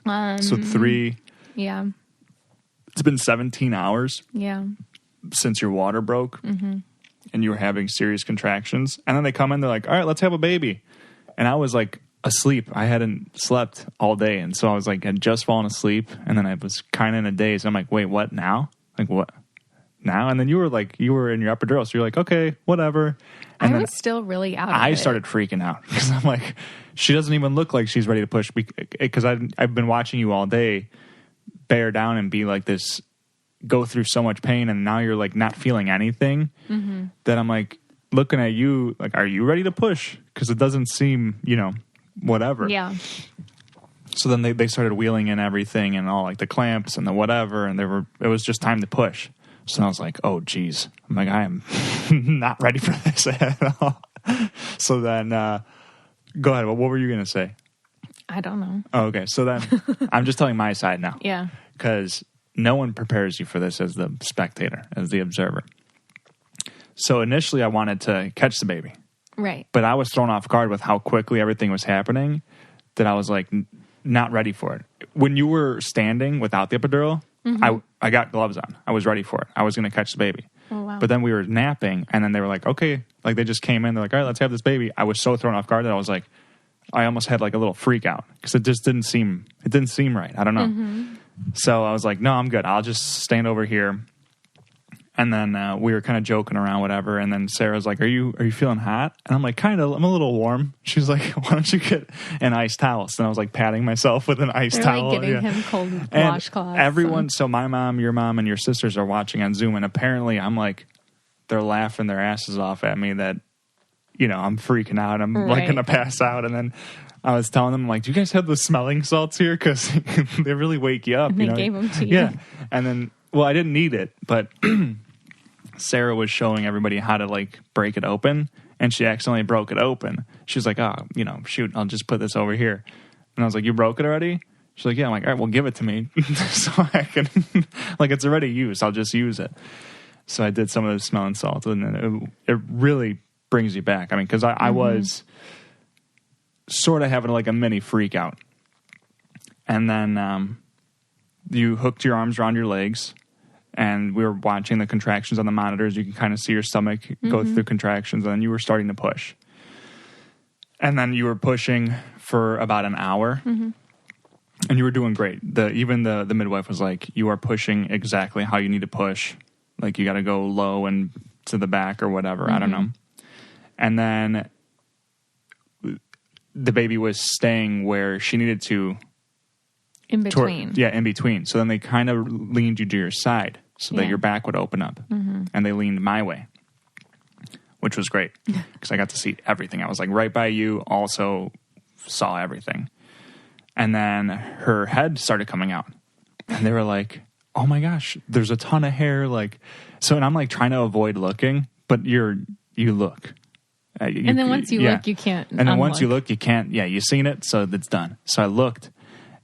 So 3. Yeah. It's been 17 hours. Yeah. Since your water broke. Mm-hmm. And you were having serious contractions. And then they come in, they're like, all right, let's have a baby. And I was like asleep. I hadn't slept all day. And so I was like, I'd just fallen asleep. And then I was kind of in a daze. I'm like, wait, what now? Like, what now? And then you were in your epidural. So you're like, okay, whatever. And I was still really out of it. I started freaking out because I'm like, she doesn't even look like she's ready to push. Because I've been watching you all day bear down and be like this, go through so much pain, and now you're like not feeling anything. Mm-hmm. That I'm like looking at you like, are you ready to push? Because it doesn't seem, whatever. Yeah. So then they started wheeling in everything and all like the clamps and the whatever, and it was just time to push. So I was like, oh geez, I'm like, I am not ready for this at all. So then go ahead. What were you gonna say? I don't know. Oh, okay. So then I'm just telling my side now. Yeah. Because no one prepares you for this as the spectator, as the observer. So initially I wanted to catch the baby. Right. But I was thrown off guard with how quickly everything was happening that I was like not ready for it. When you were standing without the epidural, mm-hmm. I got gloves on. I was ready for it. I was going to catch the baby. Oh, wow. But then we were napping, and then they were like, okay. Like they just came in. They're like, all right, let's have this baby. I was so thrown off guard that I was like, I almost had like a little freak out because it just didn't seem right. I don't know. Mm-hmm. So I was like, no, I'm good. I'll just stand over here. And then we were kind of joking around, whatever. And then Sarah's like, are you feeling hot? And I'm like, kind of. I'm a little warm. She's like, why don't you get an iced towel? So I was like patting myself with an iced towel. Like getting him cold washcloths. Everyone, so my mom, your mom, and your sisters are watching on Zoom. And apparently I'm like, they're laughing their asses off at me that, I'm freaking out. I'm like going to pass out. And then I was telling them, like, do you guys have the smelling salts here? Because they really wake you up. And they gave them to you. Yeah. And then, well, I didn't need it, but Sarah was showing everybody how to, like, break it open. And she accidentally broke it open. She was like, oh, shoot, I'll just put this over here. And I was like, you broke it already? She's like, yeah. I'm like, all right, well, give it to me. So I can, like, it's already used. I'll just use it. So I did some of the smelling salts. And it really brings you back. I mean, because I was sort of having like a mini freak out. And then you hooked your arms around your legs, and we were watching the contractions on the monitors. You can kind of see your stomach go through contractions, and then you were starting to push. And then you were pushing for about an hour. Mm-hmm. And you were doing great. Even the midwife was like, you are pushing exactly how you need to push. Like, you got to go low and to the back or whatever. I don't know. And then the baby was staying where she needed to. In between. In between. So then they kind of leaned you to your side so that your back would open up. And they leaned my way, which was great because I got to see everything. I was like right by you, also saw everything. And then her head started coming out. And they were like, oh my gosh, there's a ton of hair. Like, so, and I'm like trying to avoid looking, but you look. And then once you look, you can't. And then once you look, you can't. Yeah, you've seen it, so it's done. So I looked,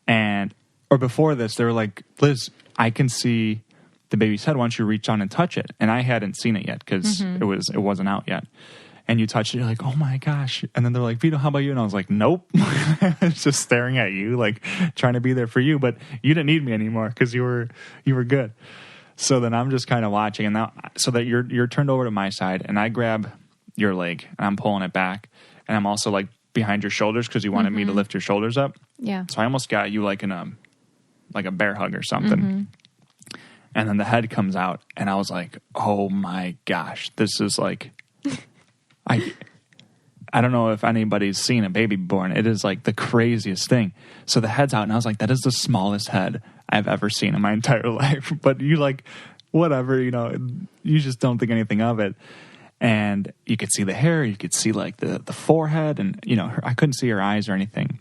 or before this, they were like, Liz, I can see the baby's head. Why don't you reach on and touch it? And I hadn't seen it yet because it wasn't out yet. And you touched it, you're like, oh my gosh. And then they're like, Vito, how about you? And I was like, nope. I was just staring at you, like trying to be there for you. But you didn't need me anymore because you were good. So then I'm just kind of watching. And now, so that you're turned over to my side, and I grab your leg and I'm pulling it back. And I'm also like behind your shoulders because you wanted me to lift your shoulders up. Yeah. So I almost got you like in a bear hug or something. And then the head comes out and I was like, oh my gosh, this is like... I don't know if anybody's seen a baby born. It is like the craziest thing. So the head's out, and I was like, that is the smallest head I've ever seen in my entire life. But you like, whatever, you just don't think anything of it. And you could see the hair, you could see like the forehead, and I couldn't see her eyes or anything.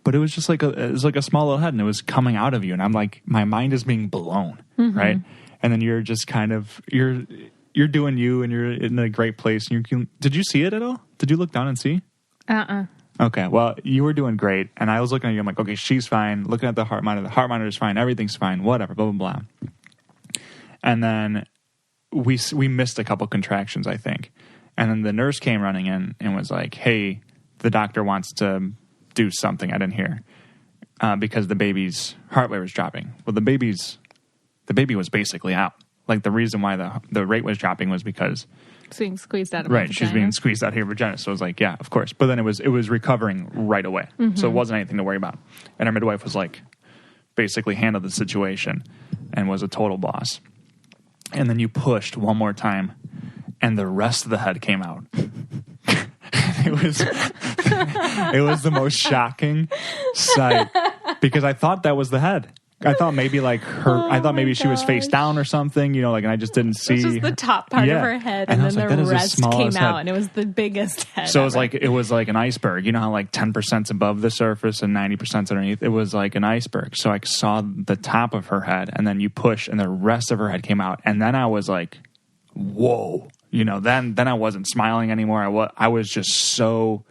But it was just like a small little head, and it was coming out of you, and I'm like, my mind is being blown, right? And then you're just kind of you're doing you, and you're in a great place. And did you see it at all? Did you look down and see? Okay, well, you were doing great, and I was looking at you. I'm like, okay, she's fine. Looking at the heart monitor. The heart monitor is fine. Everything's fine. Whatever. Blah blah blah. And then we missed a couple contractions, I think. And then the nurse came running in and was like, "Hey, the doctor wants to do something." I didn't hear because the baby's heart rate was dropping. Well, the baby was basically out. Like, the reason why the rate was dropping was because... It's being squeezed out of her vagina. She's being squeezed out of her vagina. So I was like, yeah, of course. But then it was recovering right away. So it wasn't anything to worry about. And our midwife was like, basically handled the situation and was a total boss. And then you pushed one more time, and the rest of the head came out. It was the most shocking sight because I thought that was the head. I thought maybe like her. I thought maybe she was face down or something, and I just didn't see. It was just the top part of her head, and then the rest came out, and it was the biggest head. So it was like an iceberg. You know how like 10%'s above the surface and 90%'s underneath. It was like an iceberg. So I saw the top of her head, and then you push, and the rest of her head came out, and then I was like, "Whoa!" Then I wasn't smiling anymore. I was just so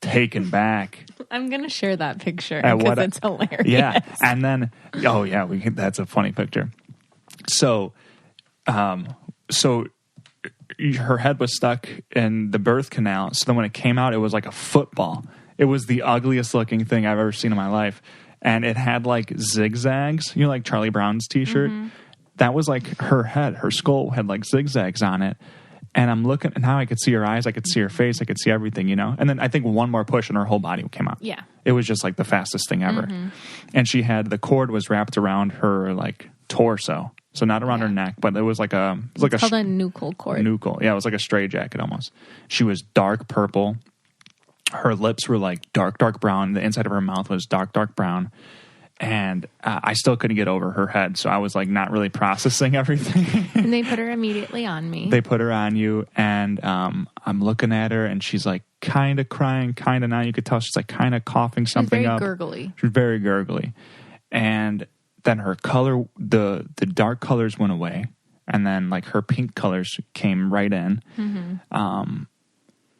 taken back. I'm gonna share that picture because it's hilarious. Yeah, and then that's a funny picture. So, her head was stuck in the birth canal. So then when it came out, it was like a football. It was the ugliest looking thing I've ever seen in my life, and it had like zigzags. Like Charlie Brown's T-shirt. That was like her head. Her skull had like zigzags on it. And I'm looking, and now I could see her eyes, I could see her face, I could see everything, And then I think one more push and her whole body came out. Yeah. It was just like the fastest thing ever. And the cord was wrapped around her like torso. So not around her neck, but it was like it's called a nuchal cord. Nuchal. Yeah, it was like a straitjacket almost. She was dark purple. Her lips were like dark brown. The inside of her mouth was dark brown. And I still couldn't get over her head, so I was like not really processing everything. And they put her immediately on me. They put her on you, and I'm looking at her, and she's like kind of crying, kind of not. You could tell she's like kind of coughing something up. She's very gurgly. She was very gurgly. And then her color, the dark colors went away, and then like her pink colors came right in.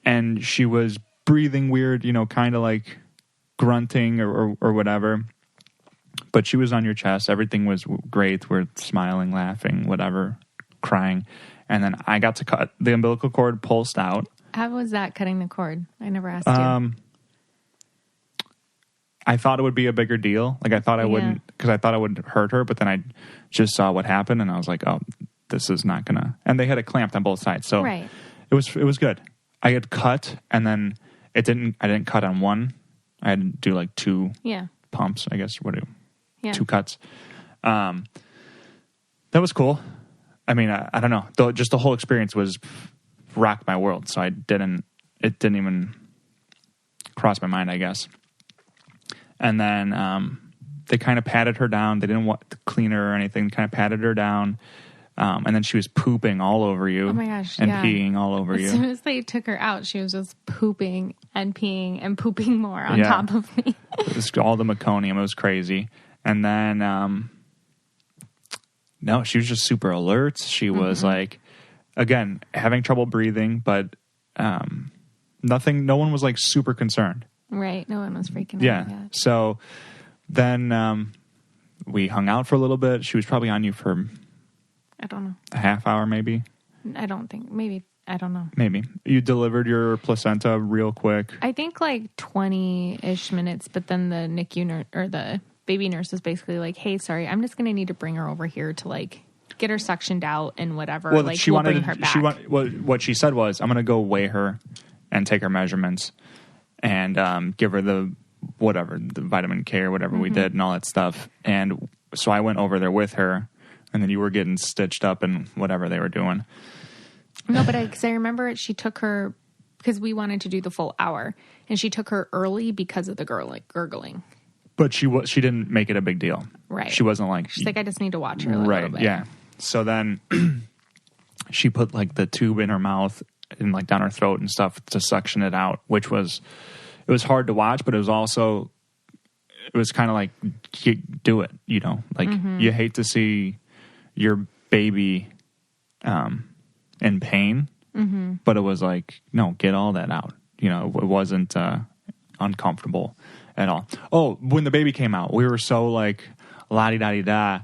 And she was breathing weird, kind of like grunting or whatever. But she was on your chest. Everything was great. We're smiling, laughing, whatever, crying. And then I got to cut. The umbilical cord pulsed out. How was that, cutting the cord? I never asked you. I thought it would be a bigger deal. Like, I thought I wouldn't, because I thought it would hurt her. But then I just saw what happened, and I was like, oh, this is not going to. And they had it clamped on both sides. So it was good. I had cut, and then I didn't cut on one I had to do like 2 Yeah. pumps, I guess. Yeah. 2 cuts. That was cool. I mean, I don't know. Just the whole experience rocked my world. So it didn't even cross my mind, I guess. And then they kind of patted her down. They didn't want to clean her or anything. Kind of patted her down. And then she was pooping all over you. Oh my gosh. And peeing all over you. As soon as they took her out, she was just pooping and peeing and pooping more on top of me. It was all the meconium. It was crazy. And then, no, she was just super alert. She was like, again, having trouble breathing, but no one was like super concerned. Right. No one was freaking out. Yeah. So then we hung out for a little bit. She was probably on you for, I don't know, a half hour maybe. I don't think. Maybe. I don't know. Maybe. You delivered your placenta real quick. I think like 20-ish minutes, but then the NICU nurse or the baby nurse was basically like, hey, sorry, I'm just going to need to bring her over here to like get her suctioned out and whatever. Well, like, she we'll wanted bring her back. What she said was, I'm going to go weigh her and take her measurements and give her the vitamin K or whatever we did and all that stuff. And so I went over there with her, and then you were getting stitched up and whatever they were doing. No, but because I remember she took her, because we wanted to do the full hour, and she took her early because of the gurgling. But she didn't make it a big deal. Right. She wasn't like... She's like, I just need to watch her a right, little bit. Yeah. So then she put like the tube in her mouth and like down her throat and stuff to suction it out, which was... It was hard to watch, but it was also... It was kind of like, do it, you know? Like, you hate to see your baby in pain, but it was like, no, get all that out. You know, it wasn't uncomfortable at all. Oh, when the baby came out, we were so like la-di-da-di-da,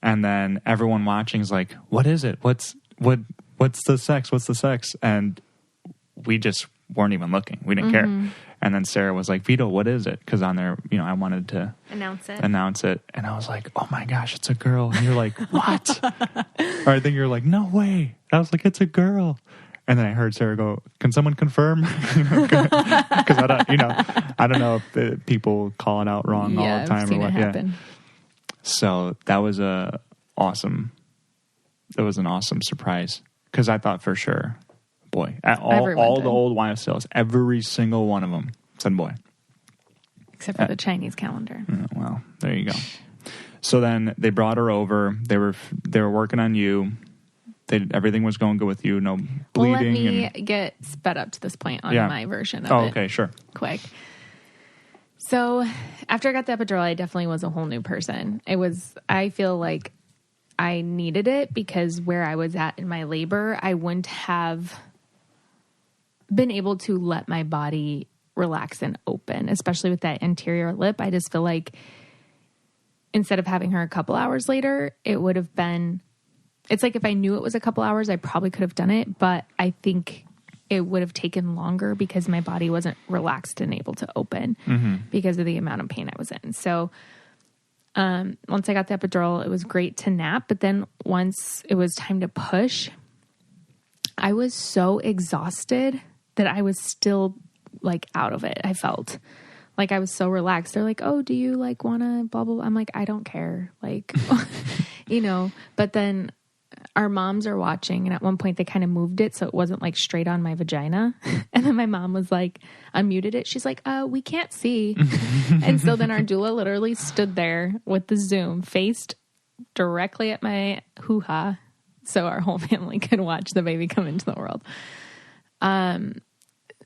and then everyone watching is like, what is it? What's the sex? What's the sex? And we just weren't even looking. We didn't care. And then Sarah was like, Vito, what is it? Because on there, you know, I wanted to announce it. And I was like, oh my gosh, it's a girl. And you're like, what? Or I think you're like, no way. I was like, it's a girl. And then I heard Sarah go, can someone confirm? Because I don't know if the people call it out wrong all the time or what. Yeah. So that was an awesome surprise. Because I thought for sure, boy, all the old wives' sales, every single one of them said boy. Except for the Chinese calendar. Well, there you go. So then they brought her over. They were working on you. Everything was going good with you. No bleeding. Well, let me get sped up to this point on my version of it. Oh, okay, sure. Quick. So after I got the epidural, I definitely was a whole new person. I feel like I needed it because where I was at in my labor, I wouldn't have been able to let my body relax and open, especially with that anterior lip. I just feel like instead of having her a couple hours later, it would have been, it's like if I knew it was a couple hours, I probably could have done it, but I think it would have taken longer because my body wasn't relaxed and able to open because of the amount of pain I was in. So once I got the epidural, it was great to nap. But then once it was time to push, I was so exhausted that I was still like out of it. I felt like I was so relaxed. They're like, oh, do you like want to blah, blah, blah. I'm like, I don't care. Like, but then our moms are watching. And at one point they kind of moved it so it wasn't like straight on my vagina. And then my mom was like, unmuted it. She's like, we can't see. And so then our doula literally stood there with the Zoom faced directly at my hoo-ha so our whole family could watch the baby come into the world.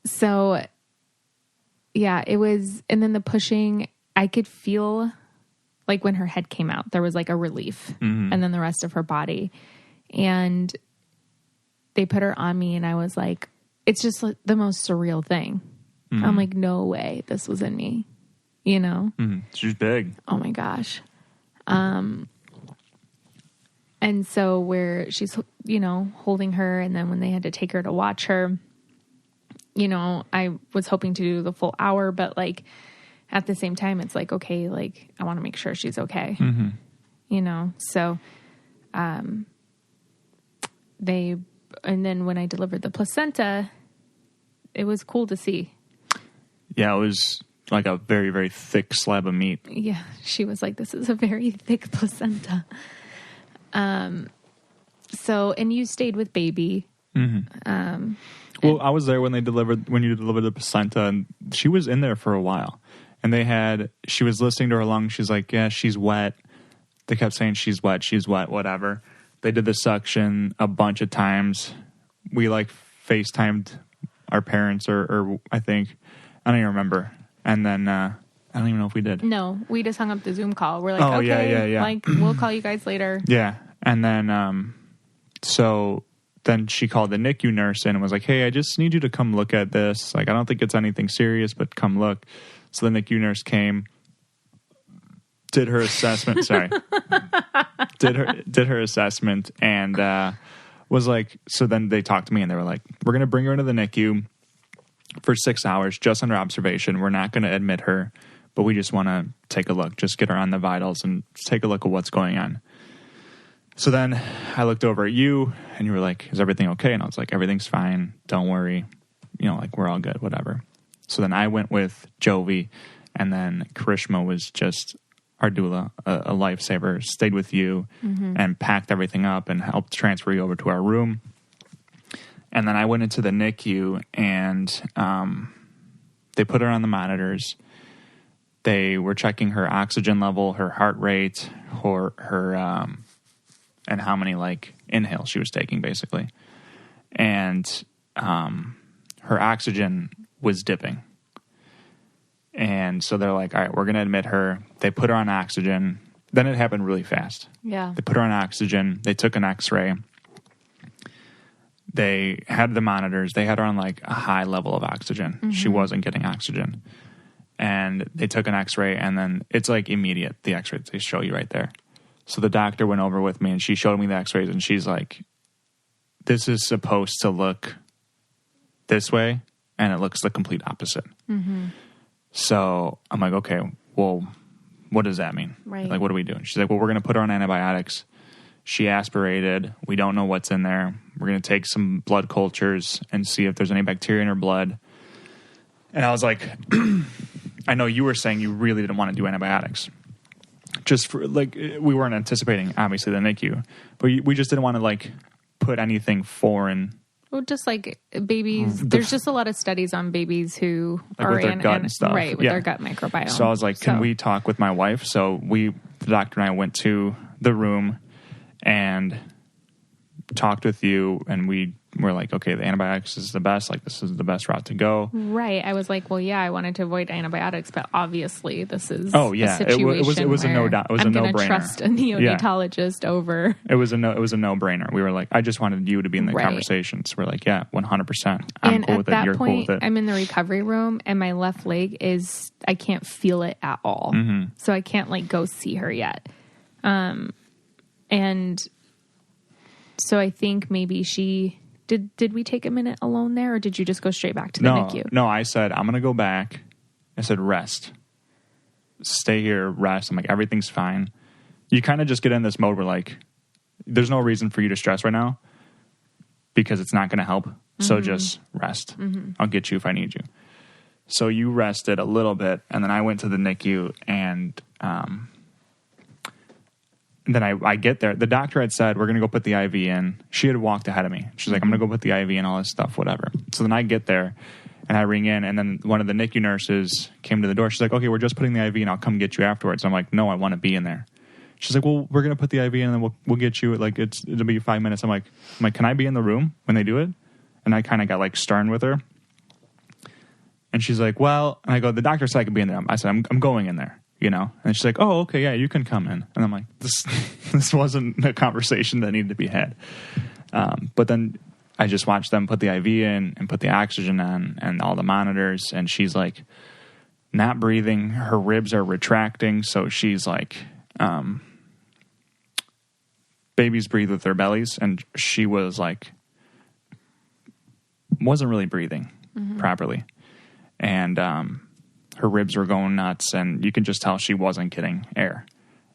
So yeah, it was, and then the pushing, I could feel like when her head came out, there was like a relief and then the rest of her body. And they put her on me and I was like, it's just like the most surreal thing. I'm like, no way this was in me, She's big. Oh my gosh. And so where she's, holding her, and then when they had to take her to watch her, I was hoping to do the full hour, but like at the same time, it's like, okay, like I want to make sure she's okay, So, and then when I delivered the placenta, it was cool to see. Yeah, it was like a very, very thick slab of meat. Yeah, she was like, this is a very thick placenta. So, and you stayed with baby. Mm-hmm. Well, I was there when you delivered the placenta, and she was in there for a while. And she was listening to her lungs. She's like, yeah, she's wet. They kept saying she's wet, whatever. They did the suction a bunch of times. We like FaceTimed our parents or I think, I don't even remember. And then, I don't even know if we did. No, we just hung up the Zoom call. We're like, okay, yeah. like we'll call you guys later. Yeah. And then, so then she called the NICU nurse in and was like, hey, I just need you to come look at this. Like, I don't think it's anything serious, but come look. So the NICU nurse came, did her assessment. Sorry. did her assessment and, was like, so then they talked to me and they were like, we're going to bring her into the NICU for 6 hours, just under observation. We're not going to admit her, but we just want to take a look, just get her on the vitals and take a look at what's going on. So then I looked over at you and you were like, is everything okay? And I was like, everything's fine. Don't worry. Like we're all good, whatever. So then I went with Jovi, and then Karishma was just our doula, a lifesaver, stayed with you and packed everything up and helped transfer you over to our room. And then I went into the NICU and they put her on the monitors. They were checking her oxygen level, her heart rate, her and how many like inhales she was taking basically. And her oxygen was dipping. And so they're like, all right, we're going to admit her. They put her on oxygen. Then it happened really fast. Yeah. They put her on oxygen. They took an x-ray. They had the monitors. They had her on like a high level of oxygen. Mm-hmm. She wasn't getting oxygen. And they took an x-ray, and then it's like immediate, the x-rays. They show you right there. So the doctor went over with me, and she showed me the x-rays, and she's like, this is supposed to look this way, and it looks the complete opposite. Mm-hmm. So I'm like, okay, well, what does that mean? Right. Like, what are we doing? She's like, well, we're going to put her on antibiotics. She aspirated. We don't know what's in there. We're going to take some blood cultures and see if there's any bacteria in her blood. And I was like, I know you were saying you really didn't want to do antibiotics. Just for, like, we weren't anticipating, obviously, the NICU. But we just didn't want to, like, put anything foreign. Well, just like babies, there's just a lot of studies on babies who like are with their gut and stuff. Right, with their gut microbiome. So I was like, can we talk with my wife? So the doctor and I went to the room and talked with you, and we were like, okay, the antibiotics is the best. Like, this is the best route to go. Right. I was like, well, yeah, I wanted to avoid antibiotics, but obviously this is a situation it was a no-brainer. I'm going to trust a neonatologist over. It was a no-brainer. We were like, I just wanted you to be in the conversations. We're like, yeah, 100%. I'm cool with it. You're cool with it. I'm in the recovery room, and my left leg I can't feel it at all. Mm-hmm. So I can't like go see her yet. And so I think maybe did we take a minute alone there, or did you just go straight back to the NICU? No, I said, I'm going to go back. I said, rest. Stay here, rest. I'm like, everything's fine. You kind of just get in this mode where like, there's no reason for you to stress right now because it's not going to help. Mm-hmm. So just rest. Mm-hmm. I'll get you if I need you. So you rested a little bit, and then I went to the NICU, and then I get there. The doctor had said, we're going to go put the IV in. She had walked ahead of me. She's like, I'm going to go put the IV in, all this stuff, whatever. So then I get there, and I ring in, and then one of the NICU nurses came to the door. She's like, okay, we're just putting the IV in. I'll come get you afterwards. I'm like, no, I want to be in there. She's like, well, we're going to put the IV in, and then we'll get you. Like, it'll be 5 minutes. I'm like, can I be in the room when they do it? And I kind of got, like, stern with her. And she's like, well, and I go, the doctor said I could be in there. I said, I'm going in there. And she's like, oh, okay, yeah, you can come in. And I'm like, this wasn't a conversation that needed to be had. But then I just watched them put the IV in and put the oxygen on and all the monitors. And she's like, not breathing. Her ribs are retracting. So she's like, babies breathe with their bellies. And she was like, wasn't really breathing properly. And, her ribs were going nuts, and you can just tell she wasn't getting air.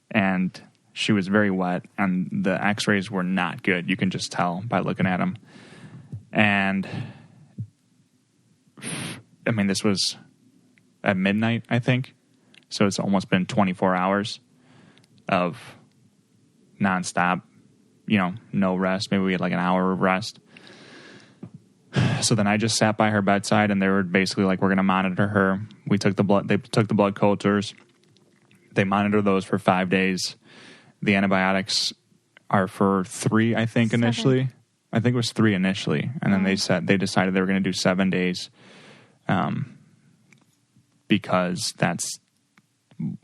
And she was very wet, and the x-rays were not good. You can just tell by looking at them. And, I mean, this was at midnight, I think. So it's almost been 24 hours of nonstop, no rest. Maybe we had like an hour of rest. So then I just sat by her bedside, and they were basically like, we're going to monitor her. They took the blood cultures. They monitor those for 5 days. The antibiotics are for 3, I think, 7. initially. I think it was 3 initially. And then they decided they were going to do 7 days. Because that's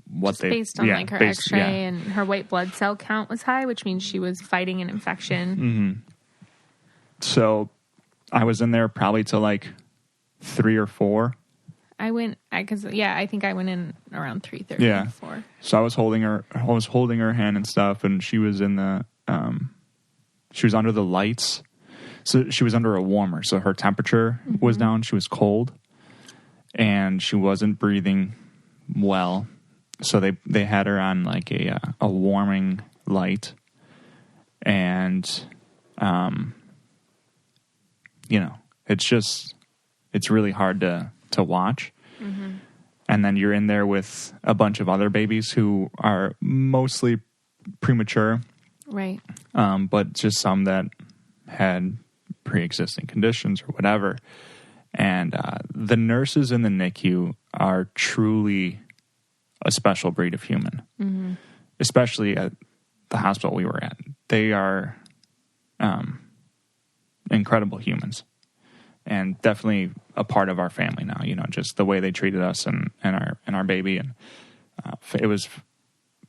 what just based on like her x-ray and her white blood cell count was high, which means she was fighting an infection. Mm-hmm. So I was in there probably till like 3 or 4. I think I went in around 3:30. Yeah. 4. So I was holding her hand and stuff, and she was in the she was under the lights. So she was under a warmer, so her temperature was down. She was cold, and she wasn't breathing well. So they had her on like a warming light, and it's really hard to watch. Mm-hmm. And then you're in there with a bunch of other babies who are mostly premature, right? But just some that had pre-existing conditions or whatever. And the nurses in the NICU are truly a special breed of human, especially at the hospital we were at. They are incredible humans, and definitely a part of our family now. Just the way they treated us and our baby, and it was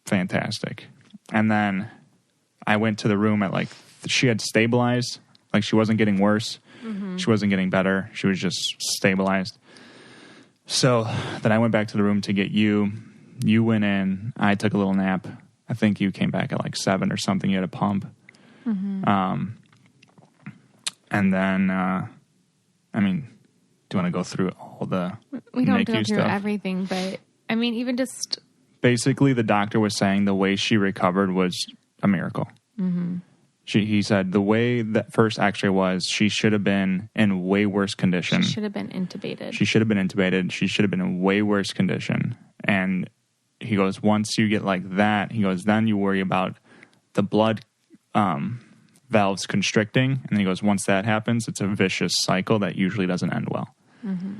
fantastic. And then I went to the room at she had stabilized, like she wasn't getting worse. Mm-hmm. She wasn't getting better. She was just stabilized. So then I went back to the room to get you. You went in. I took a little nap. I think you came back at 7 or something. You had a pump. Mm-hmm. And then, do you want to go through all the We don't go through stuff? Everything, but even just... Basically, the doctor was saying the way she recovered was a miracle. Mm-hmm. He said the way that first x-ray was, she should have been in way worse condition. She should have been intubated. She should have been in way worse condition. And he goes, once you get like that, he goes, then you worry about the blood valves constricting. And then he goes, once that happens, it's a vicious cycle that usually doesn't end well. Mm-hmm.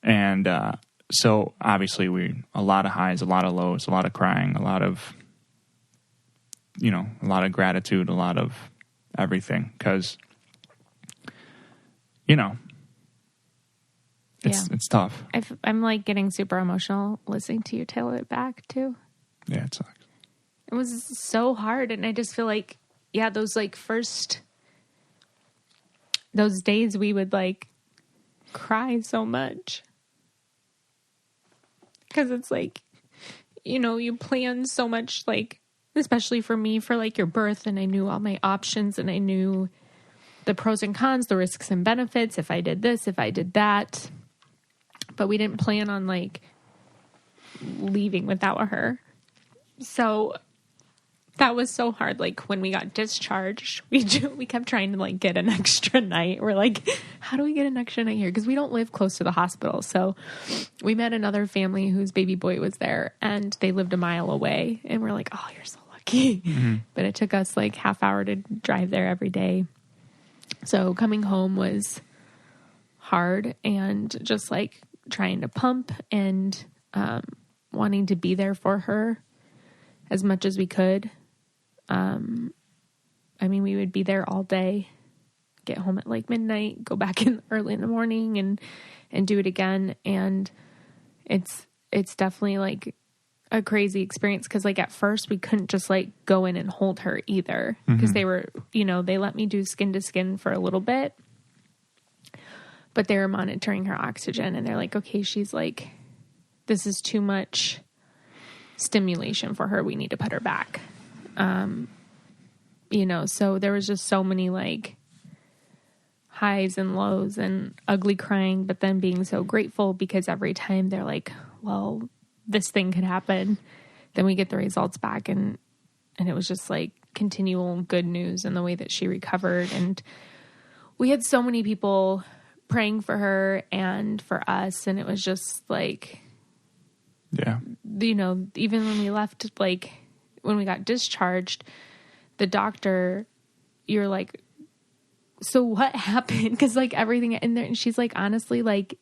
And so obviously a lot of highs, a lot of lows, a lot of crying, a lot of gratitude, a lot of everything. Because, it's tough. I'm getting super emotional listening to you tell it back too. Yeah, it sucks. It was so hard. And I just feel like, those those days we would cry so much. Because it's you plan so much, especially for me, for your birth, and I knew all my options, and I knew the pros and cons, the risks and benefits, if I did this, if I did that. But we didn't plan on leaving without her. So that was so hard. When we got discharged, we kept trying to get an extra night. We're how do we get an extra night here? Because we don't live close to the hospital. So we met another family whose baby boy was there, and they lived a mile away. And we're oh, you're so lucky. Mm-hmm. But it took us half hour to drive there every day. So coming home was hard, and just trying to pump and wanting to be there for her as much as we could. We would be there all day, get home at midnight, go back in early in the morning and do it again. And it's definitely a crazy experience. Cause at first we couldn't just go in and hold her either. Mm-hmm. Cause they were, they let me do skin to skin for a little bit, but they were monitoring her oxygen, and they're okay, she's this is too much stimulation for her. We need to put her back. So there was just so many highs and lows and ugly crying, but then being so grateful because every time they're well, this thing could happen, then we get the results back. And it was just continual good news in the way that she recovered. And we had so many people praying for her and for us. And it was just you know, even when we left, like when we got discharged, the doctor, you're like, so what happened? Because like everything in there, and she's like, honestly, like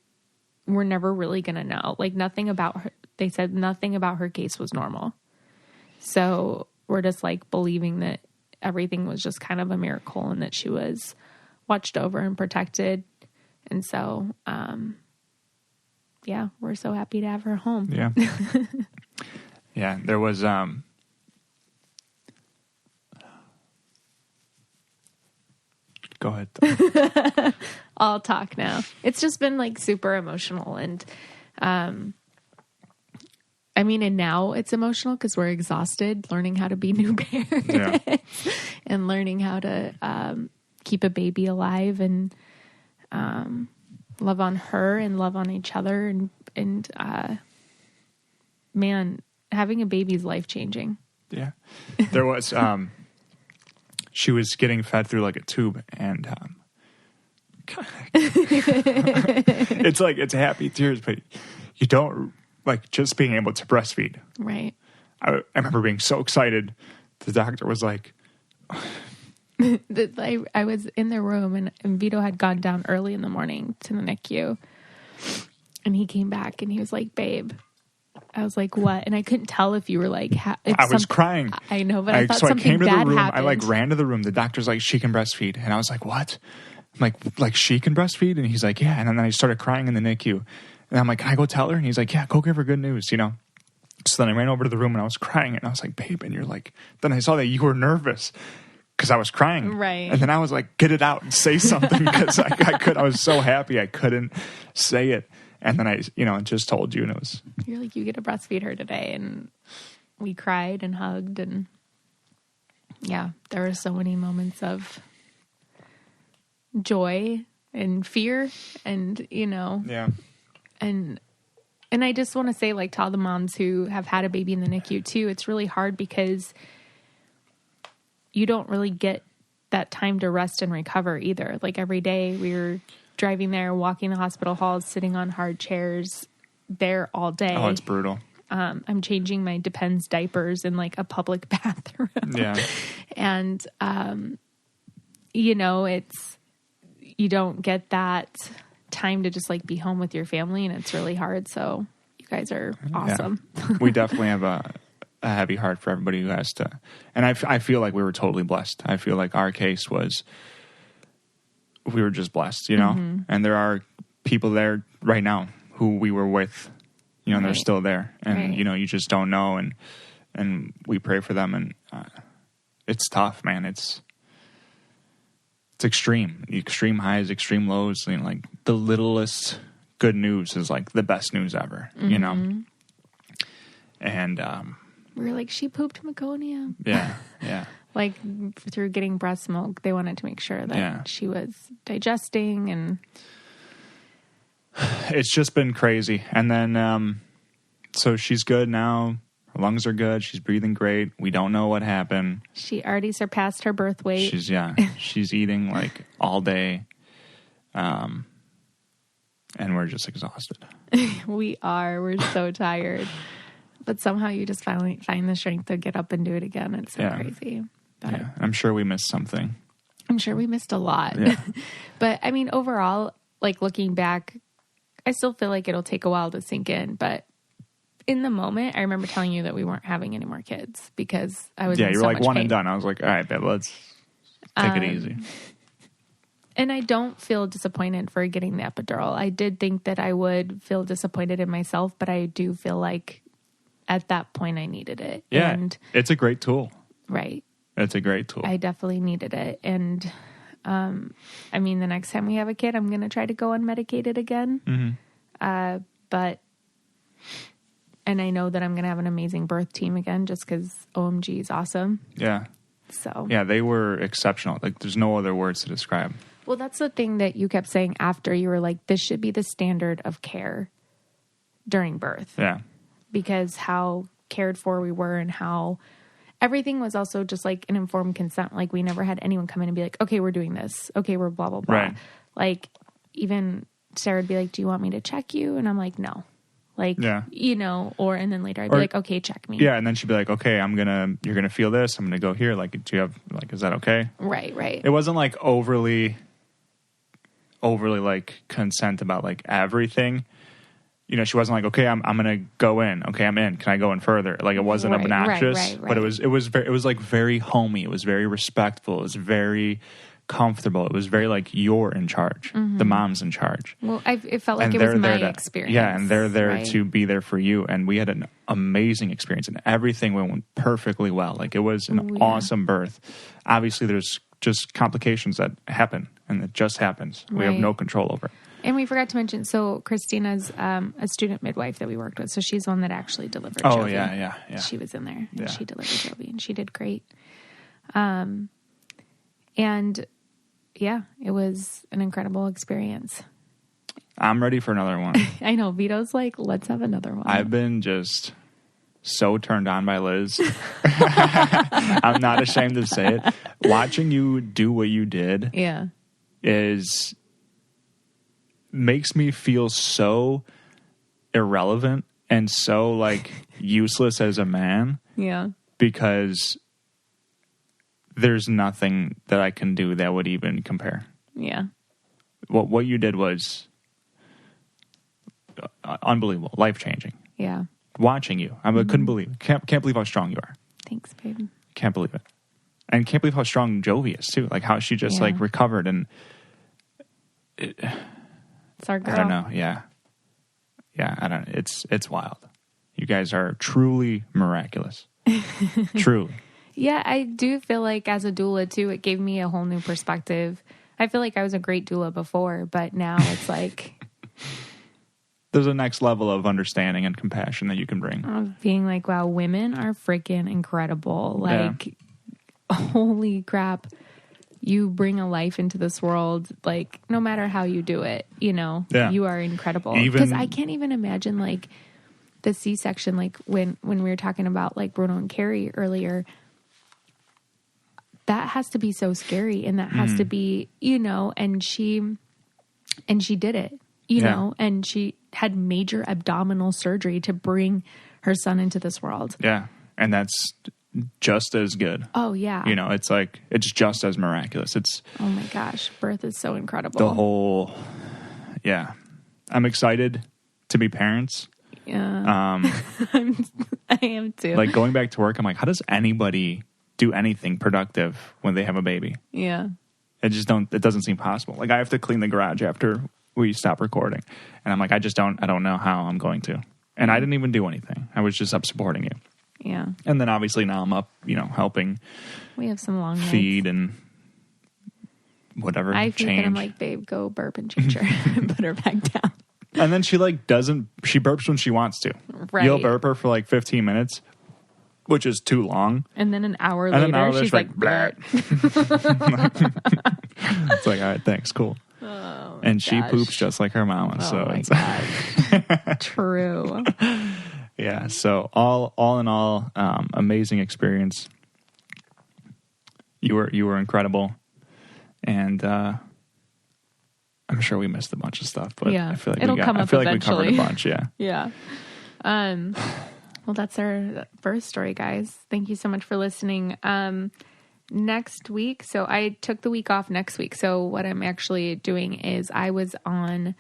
we're never really gonna know. Like nothing about her. They said nothing about her case was normal. So we're just like believing that everything was just kind of a miracle and that she was watched over and protected. And so, yeah, we're so happy to have her home. Yeah. Yeah. There was, go ahead. I'll talk now. It's just been like super emotional. And, I mean, and now it's emotional because we're exhausted learning how to be new parents and learning how to keep a baby alive and love on her and love on each other. And man, having a baby is life-changing. Yeah. There was, she was getting fed through like a tube and it's like, it's happy tears, but you don't, like just being able to breastfeed. Right. I remember being so excited. The doctor was like, I was in the room and Vito had gone down early in the morning to the NICU and he came back and he was like, babe, I was like, what? And I couldn't tell if you were like, I was crying. I know, but I thought something bad happened. I came to the room. I like ran to the room. The doctor's like, she can breastfeed. And I was like, what? I'm like she can breastfeed? And he's like, yeah. And then I started crying in the NICU. And I'm like, can I go tell her? And he's like, yeah, go give her good news, you know? So then I ran over to the room and I was crying and I was like, babe, and you're like, then I saw that you were nervous because I was crying. Right. And then I was like, get it out and say something because I was so happy I couldn't say it. And then I, you know, just told you and it was. You're like, you get to breastfeed her today. And we cried and hugged and yeah, there were so many moments of joy and fear and, you know. Yeah. And I just want to say, like, to all the moms who have had a baby in the NICU too, it's really hard because you don't really get that time to rest and recover either. Like every day we were driving there, walking the hospital halls, sitting on hard chairs there all day. Oh, it's brutal. I'm changing my Depends diapers in like a public bathroom. Yeah. And, you know, you don't get that time to just like be home with your family and it's really hard. So you guys are awesome. Yeah. We definitely have a heavy heart for everybody who has to, and I feel like we were totally blessed. I feel like our case was, we were just blessed, you know, and there are people there right now who we were with, you know, and they're still there and, you know, you just don't know. And we pray for them and it's tough, man. It's extreme highs, extreme lows. You know, like the littlest good news is like the best news ever, you know? And, we were like, she pooped meconium. Yeah. Yeah. Like through getting breast milk, they wanted to make sure that she was digesting and it's just been crazy. And then, so she's good now. Her lungs are good. She's breathing great. We don't know what happened. She already surpassed her birth weight. She's eating like all day. And we're just exhausted. We're so tired. But somehow you just finally find the strength to get up and do it again. It's so crazy. But I'm sure we missed something. I'm sure we missed a lot. Yeah. But I mean, overall, like looking back, I still feel like it'll take a while to sink in. But in the moment, I remember telling you that we weren't having any more kids because I was in you were so like much one pain. and done. I was like, all right, babe, let's take it easy. And I don't feel disappointed for getting the epidural. I did think that I would feel disappointed in myself, but I do feel like at that point I needed it. Yeah, and, it's a great tool. Right. It's a great tool. I definitely needed it. And I mean, the next time we have a kid, I'm going to try to go unmedicated again. But and I know that I'm going to have an amazing birth team again just because OMG is awesome. Yeah. So. Yeah, they were exceptional. Like, there's no other words to describe. Well, that's the thing that you kept saying after. You were like, this should be the standard of care during birth. Yeah. Because how cared for we were and how everything was also just like an informed consent. Like, we never had anyone come in and be like, okay, we're doing this. Okay, we're blah, blah, blah. Right. Like, even Sarah would be like, do you want me to check you? And I'm like, no. Like, you know, and then later I'd be like, okay, check me. Yeah. And then she'd be like, okay, you're going to feel this. I'm going to go here. Like, do you have, like, is that okay? Right. It wasn't like overly like consent about like everything. You know, she wasn't like, okay, I'm going to go in. Okay, I'm in. Can I go in further? Like, it wasn't obnoxious, but it was like very homey. It was very respectful. It was very comfortable. It was very like, you're in charge. The mom's in charge. Well, it felt like it was my experience. Yeah, and they're there to be there for you. And we had an amazing experience, and everything went perfectly well. Like, it was an awesome birth. Obviously, there's just complications that happen, and it just happens. We have no control over it. And we forgot to mention, so Christina's a student midwife that we worked with. So she's the one that actually delivered Jovi. Oh, yeah. She was in there, and she delivered Jovi, and she did great. And yeah, it was an incredible experience. I'm ready for another one. I know. Vito's like, let's have another one. I've been just so turned on by Liz. I'm not ashamed to say it. Watching you do what you did makes me feel so irrelevant and so like useless as a man. Yeah. Because there's nothing that I can do that would even compare. Yeah. What you did was unbelievable, life-changing. Yeah. Watching you, I couldn't believe it. Can't believe how strong you are. Thanks, babe. Can't believe it. And can't believe how strong Jovi is too. Like how she just like recovered and it's our girl. I don't know. Yeah. I don't. It's wild. You guys are truly miraculous. Truly. Yeah, I do feel like as a doula too, it gave me a whole new perspective. I feel like I was a great doula before, but now it's like there's a next level of understanding and compassion that you can bring. Of being like, wow, women are freaking incredible. Like, holy crap. You bring a life into this world, like, no matter how you do it, you know, you are incredible. Because I can't even imagine, like, the C-section, like, when we were talking about, like, Bruno and Carrie earlier, that has to be so scary. And that has to be, you know, and she did it, you know, and she had major abdominal surgery to bring her son into this world. Yeah. And that's just as good. Oh, yeah. You know, it's like, it's just as miraculous. It's, oh my gosh, birth is so incredible. The whole, I'm excited to be parents. Yeah. I am too. Like going back to work, I'm like, how does anybody do anything productive when they have a baby? Yeah. It doesn't seem possible. Like I have to clean the garage after we stop recording. And I'm like, I don't know how I'm going to. And I didn't even do anything. I was just up supporting you. Yeah. And then obviously now I'm up, you know, helping. We have some long feed nights. And whatever. I feed and I'm like, babe, go burp and change her and put her back down. And then she like she burps when she wants to. Right. You'll burp her for like 15 minutes, which is too long. And then an hour later, she's like, blah. It's like, all right, thanks, cool. Oh, and she poops just like her mama. Oh so my it's God. True. Yeah. So all in all, amazing experience. You were incredible, and I'm sure we missed a bunch of stuff, but I feel like we covered a bunch. Yeah. Yeah. Well, that's our birth story, guys. Thank you so much for listening. Next week, so I took the week off next week. So what I'm actually doing is I was on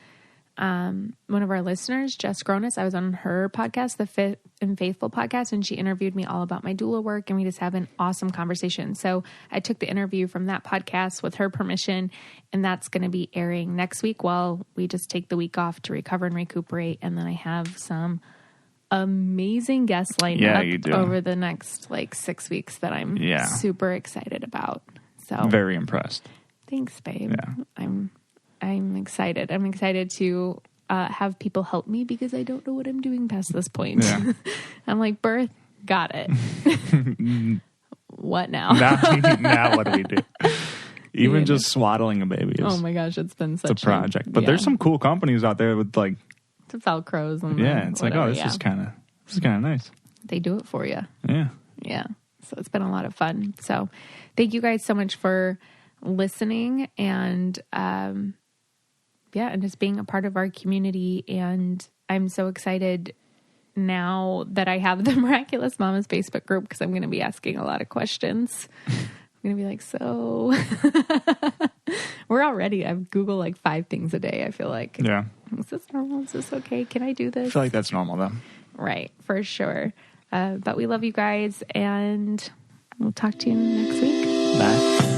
one of our listeners, Jess Gronis. I was on her podcast, the Fit and Faithful podcast, and she interviewed me all about my doula work, and we just have an awesome conversation. So I took the interview from that podcast with her permission, and that's going to be airing next week while we just take the week off to recover and recuperate. And then I have some amazing guests lined up over the next like 6 weeks that I'm super excited about. So very impressed. Thanks, babe. Yeah. I'm excited. I'm excited to have people help me because I don't know what I'm doing past this point. Yeah. I'm like, birth, got it. What now? Now what do we do? Even just swaddling a baby is, oh my gosh, it's been such a project. But there's some cool companies out there with like Velcros and it's whatever, like, oh, this is kind of nice. They do it for you. Yeah. So it's been a lot of fun. So thank you guys so much for listening and and just being a part of our community and I'm so excited now that I have the Miraculous Mamas Facebook group, because I'm going to be asking a lot of questions. I'm going to be like, so we're already, I've Googled like 5 things a day. I feel like, yeah. Is this normal? Is this okay? Can I do this? I feel like that's normal though. Right. For sure. But we love you guys, and we'll talk to you next week. Bye.